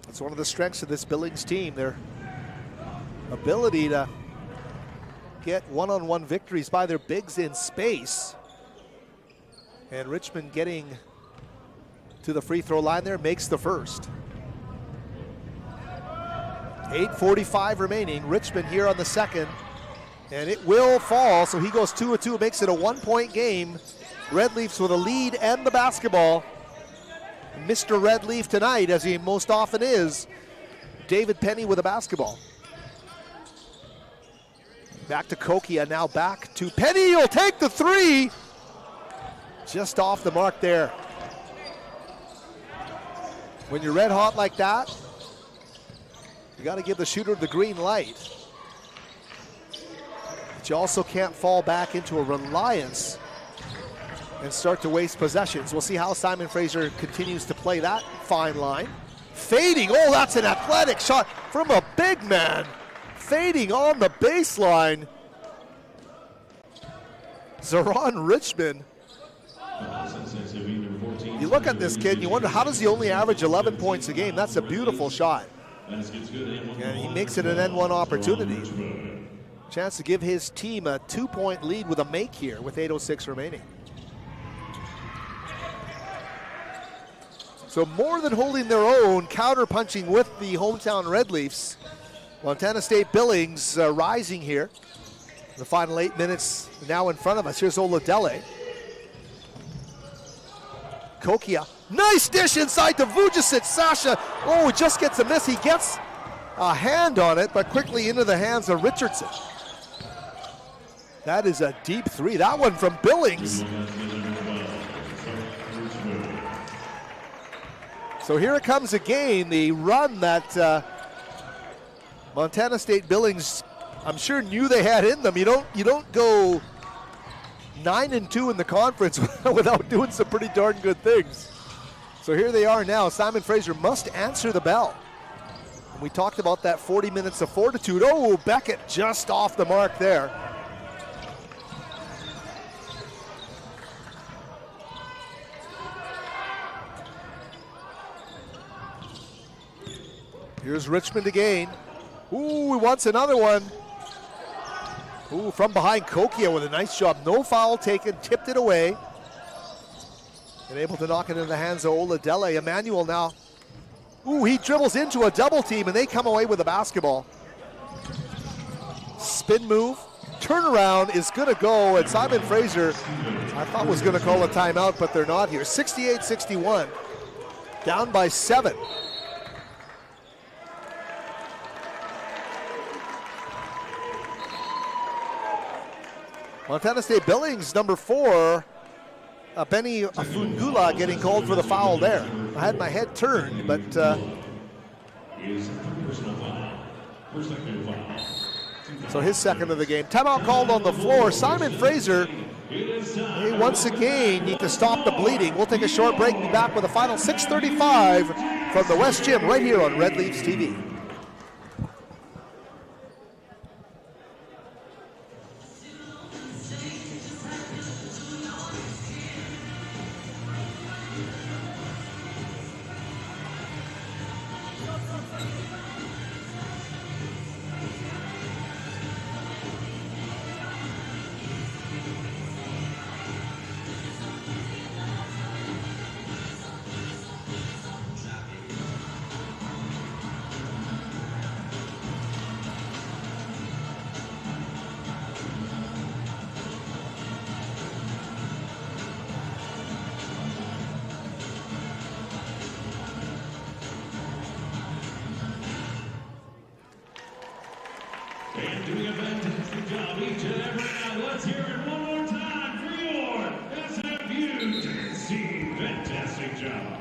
That's one of the strengths of this Billings team, their ability to get one-on-one victories by their bigs in space. And Richmond getting to the free throw line there makes the first. 8:45 remaining. Richmond here on the second, and it will fall, so he goes 2 of 2, makes it a 1-point game. Red Leafs with a lead and the basketball. Mr. Red Leaf tonight, as he most often is, David Penny with a basketball. Back to Kokia, now back to Penny, he'll take the three. Just off the mark there. When you're red hot like that, you got to give the shooter the green light. But you also can't fall back into a reliance and start to waste possessions. We'll see how Simon Fraser continues to play that fine line. Fading, oh, that's an athletic shot from a big man. Fading on the baseline. Zoran Richmond. You look at this kid and you wonder, how does he only average 11 points a game? That's a beautiful shot. And he makes it an N1 opportunity. Chance to give his team a 2-point lead with a make here with 8:06 remaining. So more than holding their own, counter-punching with the hometown Red Leafs. Montana State Billings rising here. The final 8 minutes now in front of us. Here's Oladele. Kokia, nice dish inside to Vujicic. Sasha, oh, just gets a miss. He gets a hand on it, but quickly into the hands of Richardson. That is a deep three. That one from Billings. So here it comes again, the run that Montana State Billings, I'm sure, knew they had in them. You don't go 9-2 in the conference without doing some pretty darn good things. So here they are now. Simon Fraser must answer the bell. We talked about that 40 minutes of fortitude. Oh, Beckett just off the mark there. Here's Richmond again. Ooh, he wants another one. Ooh, from behind Kokia with a nice job. No foul taken, tipped it away. And able to knock it into the hands of Oladele. Emmanuel now. Ooh, he dribbles into a double team and they come away with the basketball. Spin move, turnaround is going to go, and Simon Fraser, I thought was going to call a timeout, but they're not here. 68-61, down by 7. Montana State Billings, number 4, Benny Afungula getting called for the foul there. I had my head turned, but so his second of the game. Timeout called on the floor. Simon Fraser, they once again need to stop the bleeding. We'll take a short break and be back with a final 6:35 from the West Gym right here on Red Leafs TV. And doing a fantastic job each and every night. Let's hear it one more time for your SFU team. Fantastic job.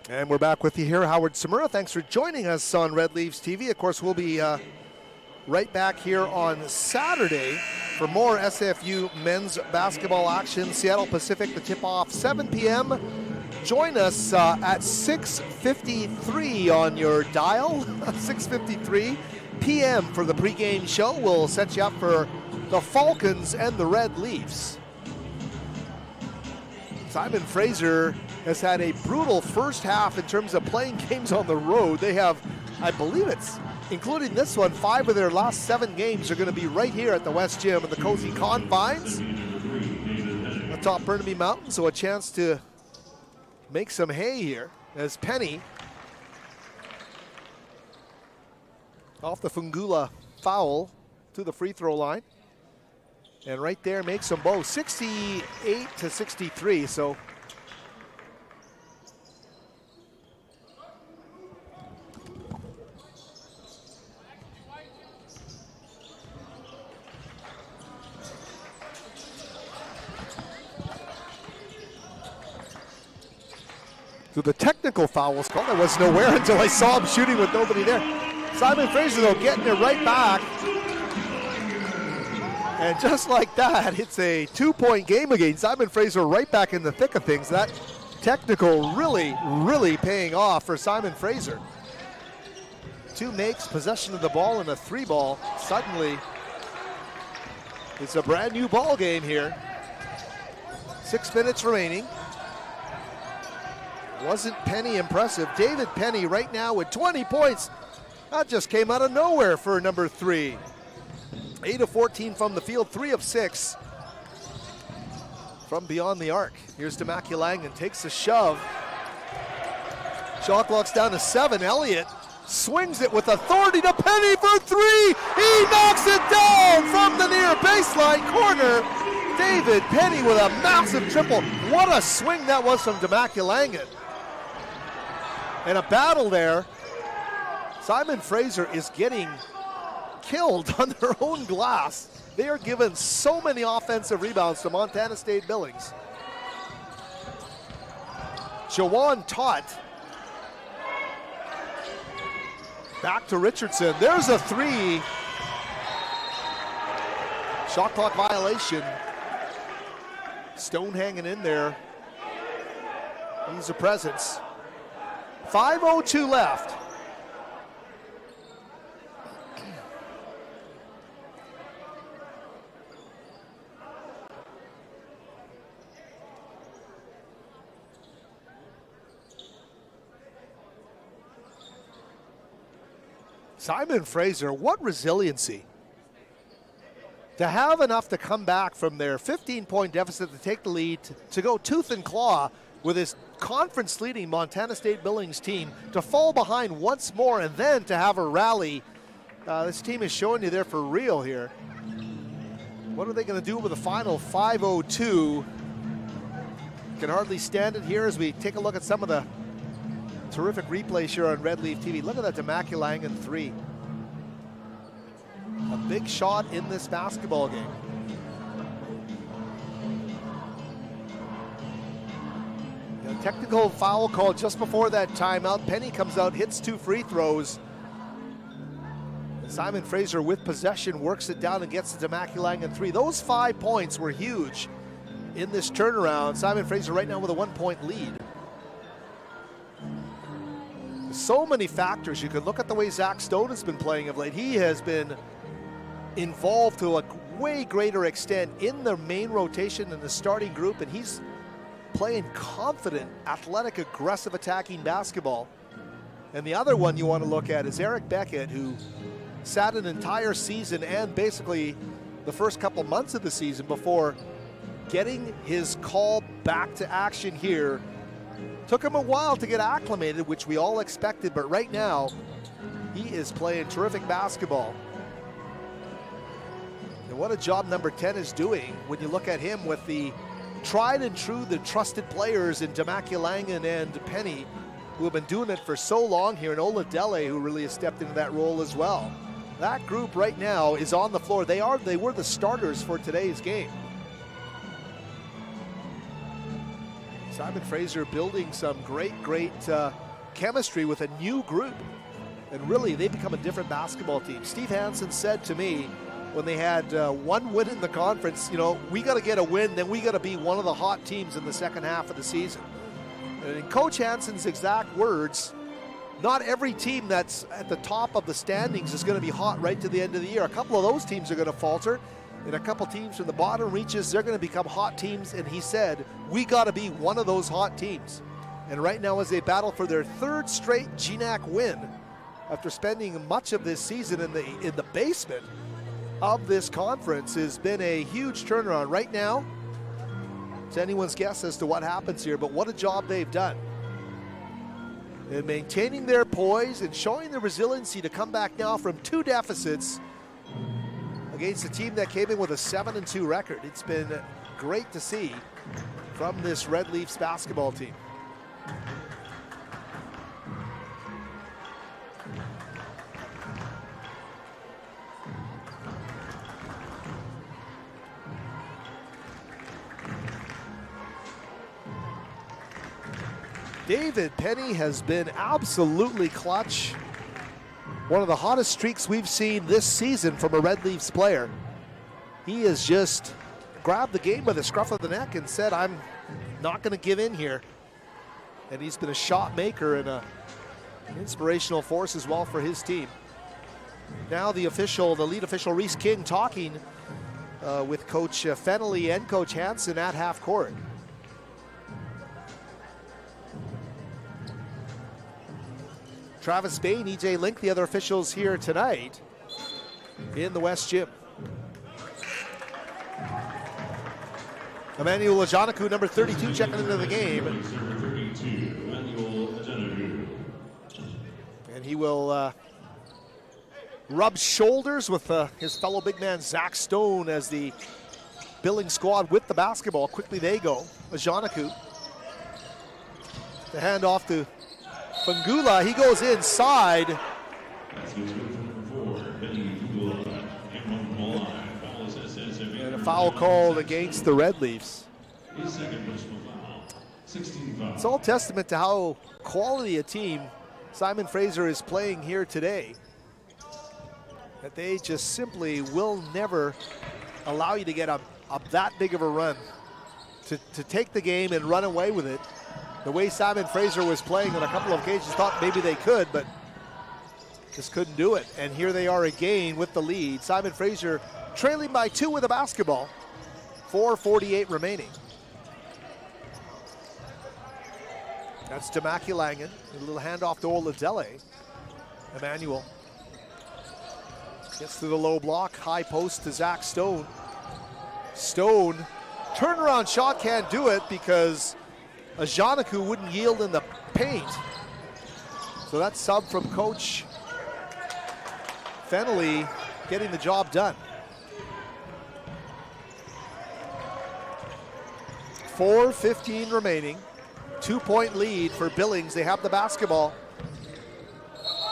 And we're back with you here, Howard Samura. Thanks for joining us on Red Leafs TV. Of course, we'll be right back here on Saturday for more SFU men's basketball action. Seattle Pacific, the tip-off, 7 p.m. Join us at 6:53 on your dial, 6:53 p.m. for the pregame show. We'll set you up for the Falcons and the Red Leafs. Simon Fraser has had a brutal first half in terms of playing games on the road. They have, I believe it's, including this one, 5 of their last 7 games are going to be right here at the West Gym in the cozy confines atop Burnaby Mountain, so a chance to make some hay here as Penny, off the Fungula foul, to the free throw line. And right there makes them both 68-63. So the technical foul was called. I was nowhere until I saw him shooting with nobody there. Simon Fraser, though, getting it right back. And just like that, it's a 2-point game again. Simon Fraser right back in the thick of things. That technical really paying off for Simon Fraser. 2 makes, possession of the ball, and a 3-ball. Suddenly, it's a brand new ball game here. 6 minutes remaining. Wasn't Penny impressive? David Penny right now with 20 points. That just came out of nowhere for number 3. 8 of 14 from the field, 3 of 6 from beyond the arc. Here's Demaculangan, takes a shove. Shot clock's down to 7. Elliott swings it with authority to Penny for 3. He knocks it down from the near baseline corner. David Penny with a massive triple. What a swing that was from Demaculangan. And a battle there. Simon Fraser is getting killed on their own glass. They are given so many offensive rebounds to Montana State Billings. Jawan Tott. Back to Richardson. There's a 3. Shot clock violation. Stone hanging in there. He's a presence. 5:02 left. Simon Fraser, what resiliency. To have enough to come back from their 15-point deficit to take the lead, to go tooth and claw with his conference-leading Montana State Billings team, to fall behind once more, and then to have a rally This team is showing you they're for real here. What are they going to do with the final 5:02? Can hardly stand it here as we take a look at some of the terrific replays here on Red Leaf TV. Look at that Temaculagan 3. A big shot in this basketball game. A technical foul call just before that timeout. Penny comes out, hits 2 free throws. And Simon Fraser with possession works it down and gets the Temaculagan 3. Those 5 points were huge in this turnaround. Simon Fraser right now with a 1-point lead. So many factors. You can look at the way Zach Stone has been playing of late. He has been involved to a way greater extent in the main rotation in the starting group, and he's playing confident, athletic, aggressive attacking basketball. And the other one you want to look at is Eric Beckett, who sat an entire season and basically the first couple months of the season before getting his call back to action here. Took him a while to get acclimated, which we all expected, but right now he is playing terrific basketball. And what a job number 10 is doing when you look at him with the tried and true, the trusted players in Temaculagan and Penny, who have been doing it for so long here, and Ola Dele, who really has stepped into that role as well. That group right now is on the floor. They were the starters for today's game. Simon Fraser building some great chemistry with a new group. And really, they become a different basketball team. Steve Hansen said to me when they had 1 win in the conference, you know, we got to get a win, then we got to be one of the hot teams in the second half of the season. And in Coach Hansen's exact words, not every team that's at the top of the standings is going to be hot right to the end of the year. A couple of those teams are going to falter. And a couple teams from the bottom reaches, they're going to become hot teams. And he said, we got to be one of those hot teams. And right now, as they battle for their 3rd straight GNAC win, after spending much of this season in the basement of this conference, has been a huge turnaround. Right now, it's anyone's guess as to what happens here, but what a job they've done in maintaining their poise and showing the resiliency to come back now from 2 deficits against a team that came in with a 7-2 record. It's been great to see from this Red Leafs basketball team. David Penny has been absolutely clutch. One of the hottest streaks we've seen this season from a Red Leafs player. He has just grabbed the game by the scruff of the neck and said, I'm not going to give in here. And he's been a shot maker and an inspirational force as well for his team. Now the lead official, Reese King, talking with Coach Fennelly and Coach Hansen at half court. Travis Bain, EJ Link, the other officials here tonight in the West Gym. Emmanuel Ajanaku, number 32, checking into the game. And he will rub shoulders with his fellow big man Zach Stone as the Billings squad with the basketball. Quickly they go. Ajanaku. The handoff to Fangula, he goes inside. And a foul called against the Red Leafs. It's all testament to how quality a team Simon Fraser is playing here today. That they just simply will never allow you to get that big of a run. To take the game and run away with it. The way Simon Fraser was playing on a couple of occasions, thought maybe they could, but just couldn't do it. And here they are again with the lead. Simon Fraser trailing by 2 with a basketball. 4:48 remaining. That's Temaculagan. A little handoff to Ola Dele. Emmanuel gets to the low block. High post to Zach Stone. Stone, turnaround shot, can't do it because Ajanaku wouldn't yield in the paint. So that's sub from Coach Fennelly getting the job done. 4:15 remaining. 2-point lead for Billings. They have the basketball.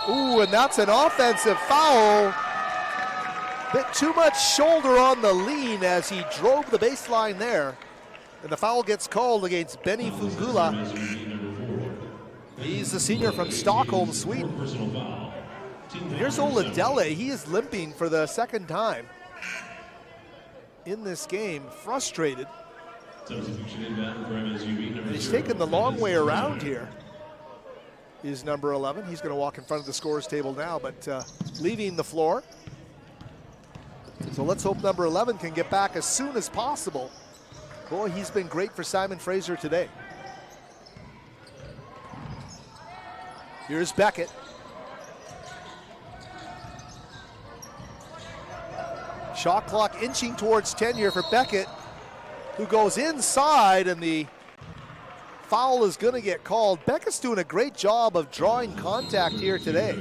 Ooh, and that's an offensive foul. Bit too much shoulder on the lean as he drove the baseline there. And the foul gets called against Benny Fungula. He's the senior from Stockholm, Sweden. And here's Oladele. He is limping for the second time in this game, frustrated. And he's taken the long way around here. Is number 11. He's going to walk in front of the scores table now, but leaving the floor. So let's hope number 11 can get back as soon as possible. Boy, he's been great for Simon Fraser today. Here's Beckett. Shot clock inching towards 10 here for Beckett, who goes inside, and the foul is going to get called. Beckett's doing a great job of drawing contact here today.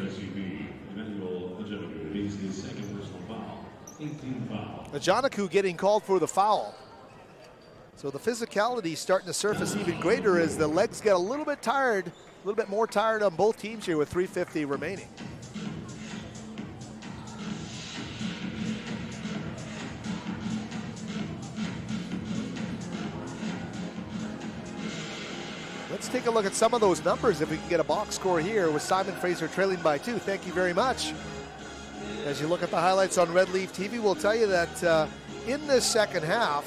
Ajanaku getting called for the foul. So the physicality is starting to surface even greater as the legs get a little bit tired, a little bit more tired on both teams here with 3:50 remaining. Let's take a look at some of those numbers if we can get a box score here with Simon Fraser trailing by 2. Thank you very much. As you look at the highlights on Red Leaf TV, we'll tell you that in this second half,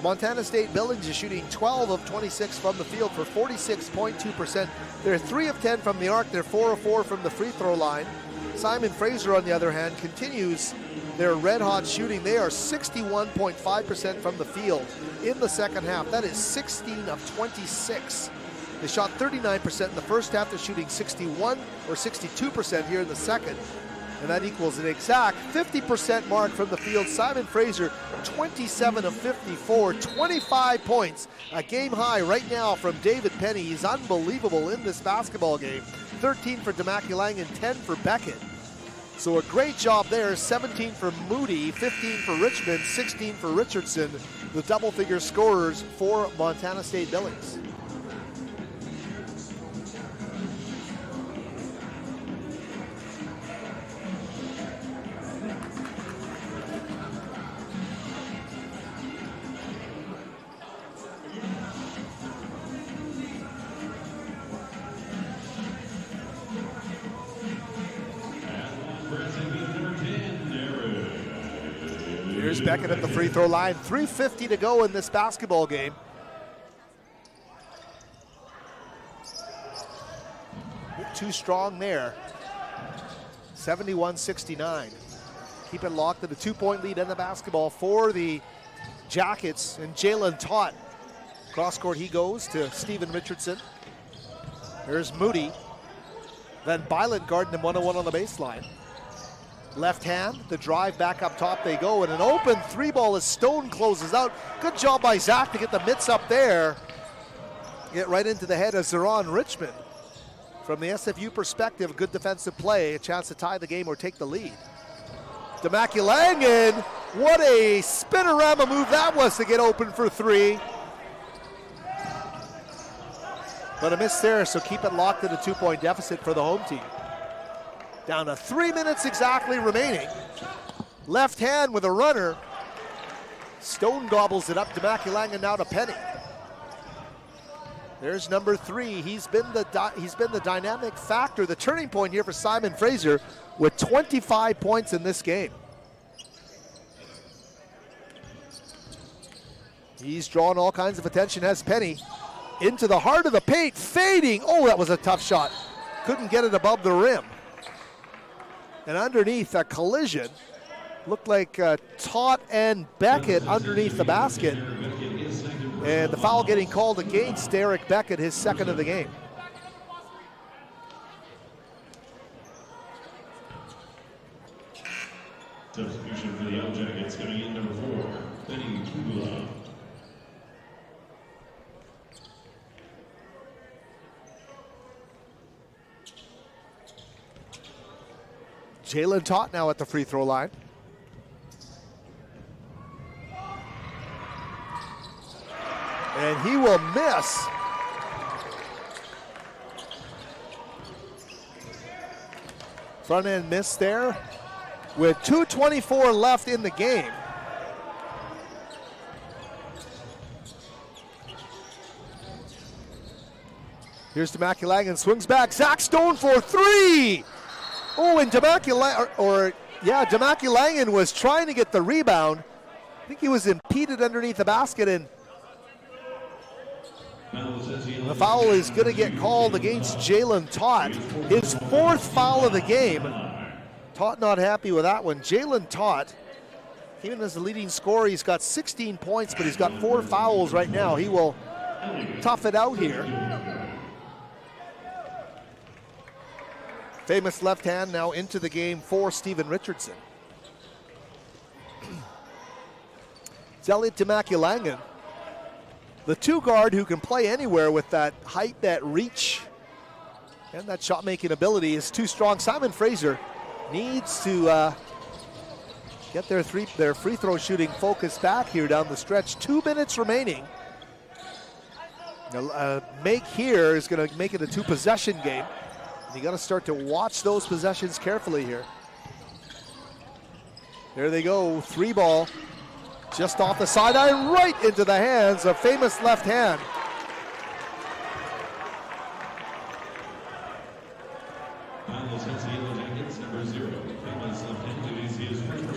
Montana State Billings is shooting 12 of 26 from the field for 46.2%. They're 3 of 10 from the arc. They're 4 of 4 from the free throw line. Simon Fraser, on the other hand, continues their red-hot shooting. They are 61.5% from the field in the second half. That is 16 of 26. They shot 39% in the first half. They're shooting 61 or 62% here in the second. And that equals an exact 50% mark from the field. Simon Fraser, 27 of 54, 25 points. A game high right now from David Penny. He's unbelievable in this basketball game. 13 for Demaculang and 10 for Beckett. So a great job there. 17 for Moody, 15 for Richmond, 16 for Richardson. The double-figure scorers for Montana State Billings. Here's Beckett at the free throw line. 3:50 to go in this basketball game. Bit too strong there. 71-69. Keep it locked at a 2-point lead in the basketball for the Jackets. And Jalen Tott. Cross court he goes to Stephen Richardson. There's Moody. Then Byland guarding him 1-on-1 on the baseline. Left hand, the drive back up top they go, and an open 3-ball as Stone closes out. Good job by Zach to get the mitts up there. Get right into the head of Zeron Richmond. From the SFU perspective, good defensive play, a chance to tie the game or take the lead. Demaculang, and what a spinorama move that was to get open for 3. But a miss there, so keep it locked at a 2-point deficit for the home team. Down to 3 minutes exactly remaining. Left hand with a runner. Stone gobbles it up. Demaculang and now to Penny. There's number 3. He's been the dynamic factor, the turning point here for Simon Fraser with 25 points in this game. He's drawn all kinds of attention as Penny into the heart of the paint, fading. Oh, that was a tough shot. Couldn't get it above the rim. And underneath, a collision. Looked like Tott and Beckett underneath the basket. And the foul getting called against Derek Beckett, his second of the game. Substitution for the Yellow Jackets coming in number 4, Benny Fungula. Jalen Tott now at the free throw line. And he will miss. Front end miss there with 2:24 left in the game. Here's Demaculangan, swings back. Zach Stone for three. Oh, and Demaculangan was trying to get the rebound. I think he was impeded underneath the basket, and the foul is going to get called against Jalen Tott. His fourth foul of the game. Tott not happy with that one. Jalen Tott, even as the leading scorer, he's got 16 points, but he's got 4 fouls right now. He will tough it out here. Famous left hand now into the game for Stephen Richardson. It's Elliot Demaculangan, the 2 guard who can play anywhere with that height, that reach, and that shot-making ability is too strong. Simon Fraser needs to get their free throw shooting focus back here down the stretch. 2 minutes remaining. Make here is going to make it a 2-possession game. You got to start to watch those possessions carefully here. There they go, 3 ball, just off the sideline, right into the hands of famous left hand.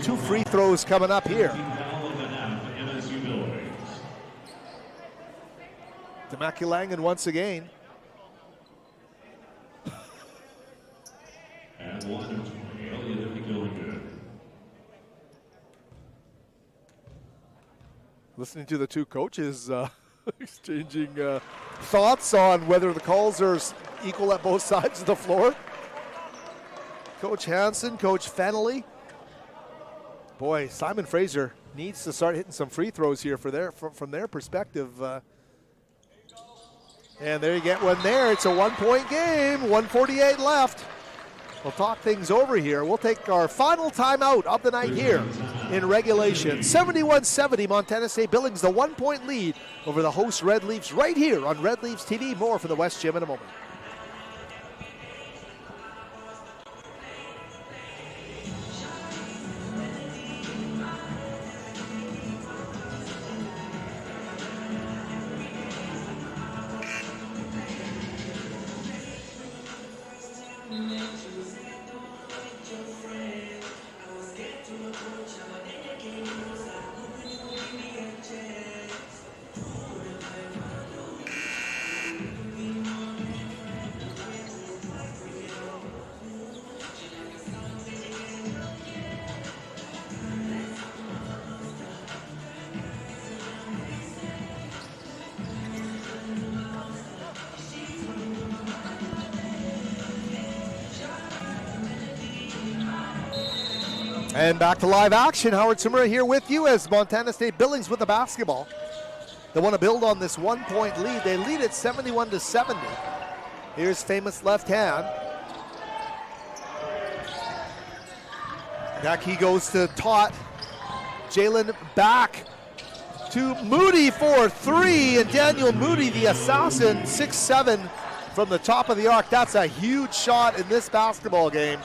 Two free throws coming up here. Demaculangan once again. And 1 of 20, Elliot Demaculangan. Listening to the 2 coaches exchanging thoughts on whether the calls are equal at both sides of the floor. Coach Hansen, Coach Fennelly. Boy, Simon Fraser needs to start hitting some free throws here from their perspective. And there you get one there. It's a 1-point game, 1:48 left. We'll talk things over here. We'll take our final timeout of the night here in regulation. 71-70, Montana State Billings, the 1-point lead over the host Red Leafs right here on Red Leafs TV. More for the West Gym in a moment. And back to live action. Howard Tsumura here with you as Montana State Billings with the basketball. They want to build on this 1-point lead. They lead it 71-70. Here's famous left hand. Back he goes to Tott. Jalen back to Moody for 3. And Daniel Moody, the assassin, 6'7" from the top of the arc. That's a huge shot in this basketball game.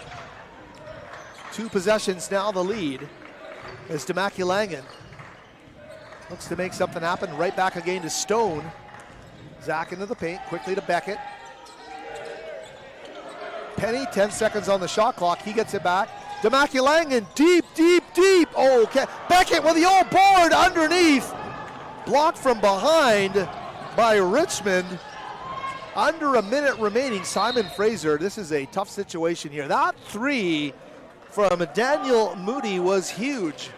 2 possessions now the lead as Demaculangan looks to make something happen. Right back again to Stone. Zach into the paint, quickly to Beckett. Penny, 10 seconds on the shot clock. He gets it back. Demaculangan deep. Oh, okay. Beckett with the old board underneath. Blocked from behind by Richmond. Under a minute remaining. Simon Fraser, this is a tough situation here. That 3 from Daniel Moody was huge.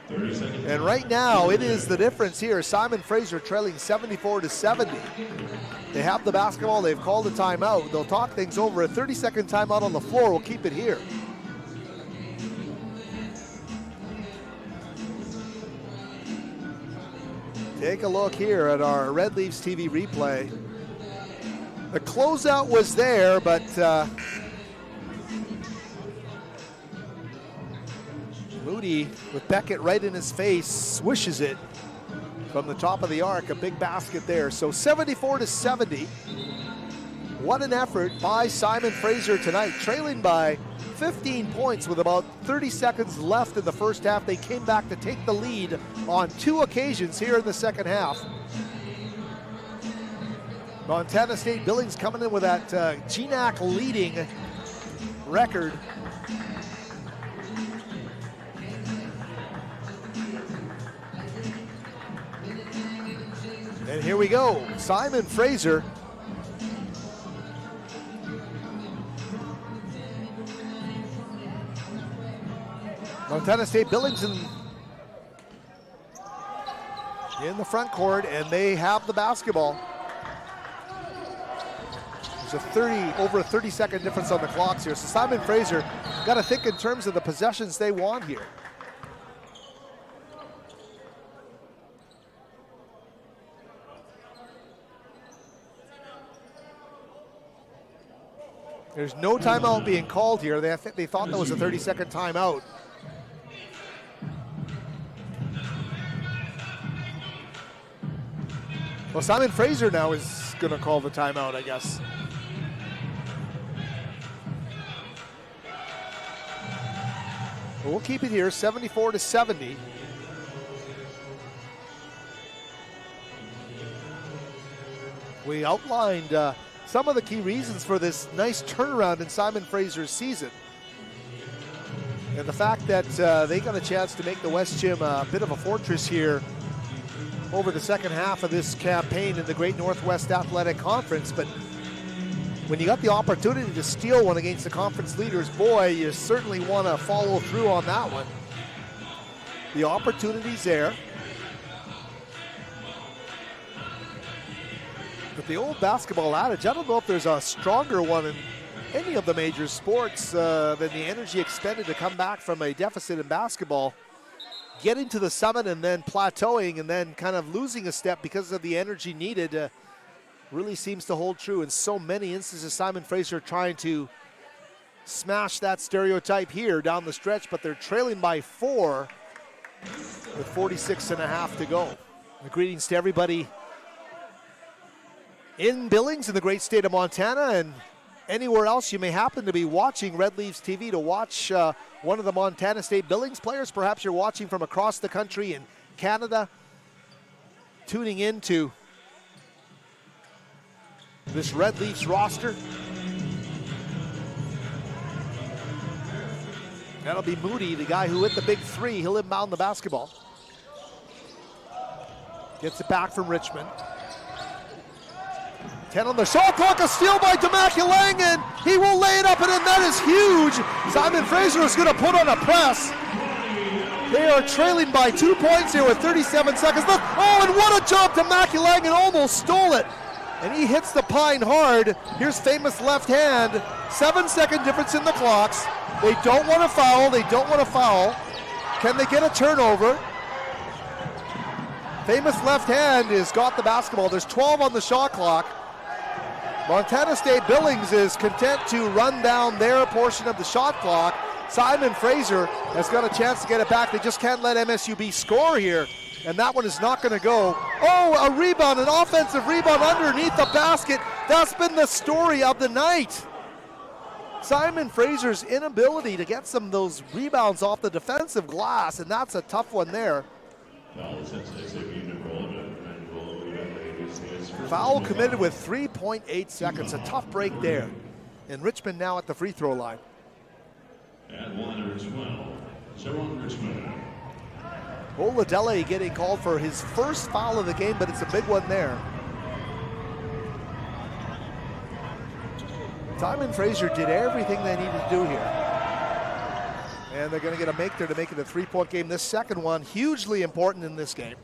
And right now it is the difference here. Simon Fraser trailing 74-70. They have the basketball, they've called a timeout. They'll talk things over. A 30-second timeout on the floor will keep it here. Take a look here at our Red Leafs TV replay. The closeout was there, but Moody with Beckett right in his face, swishes it from the top of the arc, a big basket there. So 74-70. What an effort by Simon Fraser tonight, trailing by 15 points with about 30 seconds left in the first half. They came back to take the lead on 2 occasions here in the second half. Montana State Billings coming in with that GNAC leading record. And here we go, Simon Fraser. Montana State Billings in the front court, and they have the basketball. There's over a 30-second difference on the clocks here. So Simon Fraser got to think in terms of the possessions they want here. There's no timeout being called here. They thought that was a 30-second timeout. Well, Simon Fraser now is going to call the timeout, I guess. But we'll keep it here, 74-70. We outlined some of the key reasons for this nice turnaround in Simon Fraser's season. And the fact that they got a chance to make the West Gym a bit of a fortress here over the second half of this campaign in the Great Northwest Athletic Conference. But when you got the opportunity to steal one against the conference leaders, boy, you certainly want to follow through on that one. The opportunity's there. But the old basketball adage, I don't know if there's a stronger one in any of the major sports than the energy expended to come back from a deficit in basketball, getting to the summit and then plateauing and then kind of losing a step because of the energy needed really seems to hold true in so many instances. Simon Fraser trying to smash that stereotype here down the stretch, but they're trailing by 4 with 46.5 to go. And greetings to everybody in Billings in the great state of Montana and anywhere else you may happen to be watching Red Leaves TV to watch one of the Montana State Billings players. Perhaps you're watching from across the country in Canada, tuning into this Red Leafs roster. That'll be Moody, the guy who hit the big 3. He'll inbound the basketball. Gets it back from Richmond. 10 on the shot clock, a steal by Damaki Langan. He will lay it up and in. That is huge. Simon Fraser is going to put on a press. They are trailing by 2 points here with 37 seconds left. Oh, and what a jump. Damaki Langan almost stole it. And he hits the pine hard. Here's famous left hand. 7-second difference in the clocks. They don't want to foul. They don't want to foul. Can they get a turnover? Famous left hand has got the basketball. There's 12 on the shot clock. Montana State Billings is content to run down their portion of the shot clock. Simon Fraser has got a chance to get it back. They just can't let MSUB score here. And that one is not going to go. Oh, a rebound, an offensive rebound underneath the basket. That's been the story of the night. Simon Fraser's inability to get some of those rebounds off the defensive glass, and that's a tough one there. Foul committed with 3.8 seconds. A tough break there. And Richmond now at the free throw line. At line number 12, Sharon Richmond. Oladele getting called for his first foul of the game, but it's a big one there. Simon Fraser did everything they needed to do here. And they're going to get a make there to make it a 3-point game. This second one, hugely important in this game.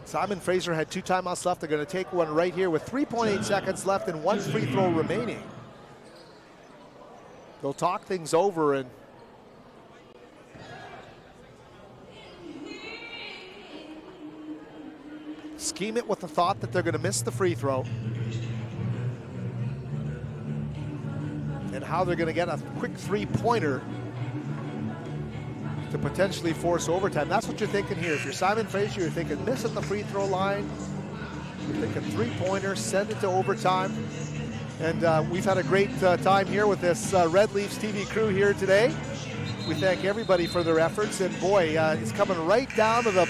Simon Fraser had 2 timeouts left. They're going to take one right here with 3.8 seconds left and 1 free throw remaining. They'll talk things over and scheme it with the thought that they're going to miss the free throw. how they're going to get a quick three-pointer to potentially force overtime. That's what you're thinking here. If you're Simon Fraser, you're thinking miss at the free throw line. You're thinking three-pointer, send it to overtime. And we've had a great time here with this Red Leafs TV crew here today. We thank everybody for their efforts, and boy, it's coming right down to the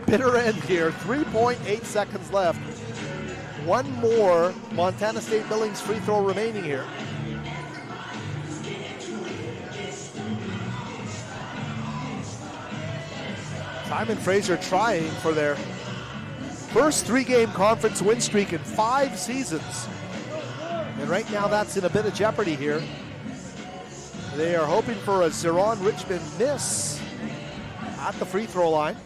bitter end here. 3.8 seconds left. One more Montana State Billings free throw remaining here. Simon Fraser trying for their first three-game conference win streak in 5 seasons. And right now that's in a bit of jeopardy here. They are hoping for a Zeron Richmond miss at the free throw line.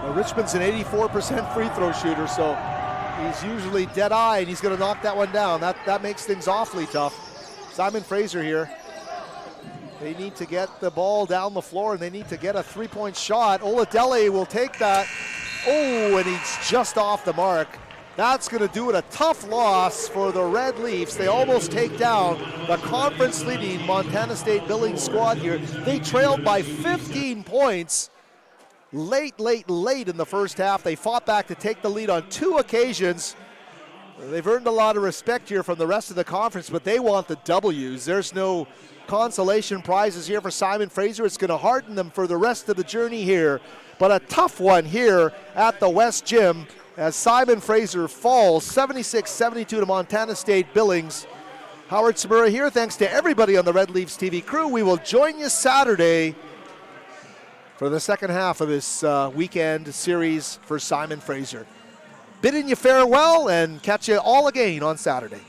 Well, Richmond's an 84% free throw shooter, so he's usually dead-eye, and he's going to knock that one down. That makes things awfully tough. Simon Fraser here. They need to get the ball down the floor, and they need to get a three-point shot. Oladele will take that. Oh, and he's just off the mark. That's going to do it. A tough loss for the Red Leafs. They almost take down the conference-leading Montana State Billings squad here. They trailed by 15 points late in the first half. They fought back to take the lead on 2 occasions. They've earned a lot of respect here from the rest of the conference, but they want the W's. There's no consolation prizes here for Simon Fraser. It's going to harden them for the rest of the journey here. But a tough one here at the West Gym as Simon Fraser falls 76-72 to Montana State Billings. Howard Samura here. Thanks to everybody on the Red Leafs TV crew. We will join you Saturday for the second half of this weekend series for Simon Fraser. Bidding you farewell and catch you all again on Saturday.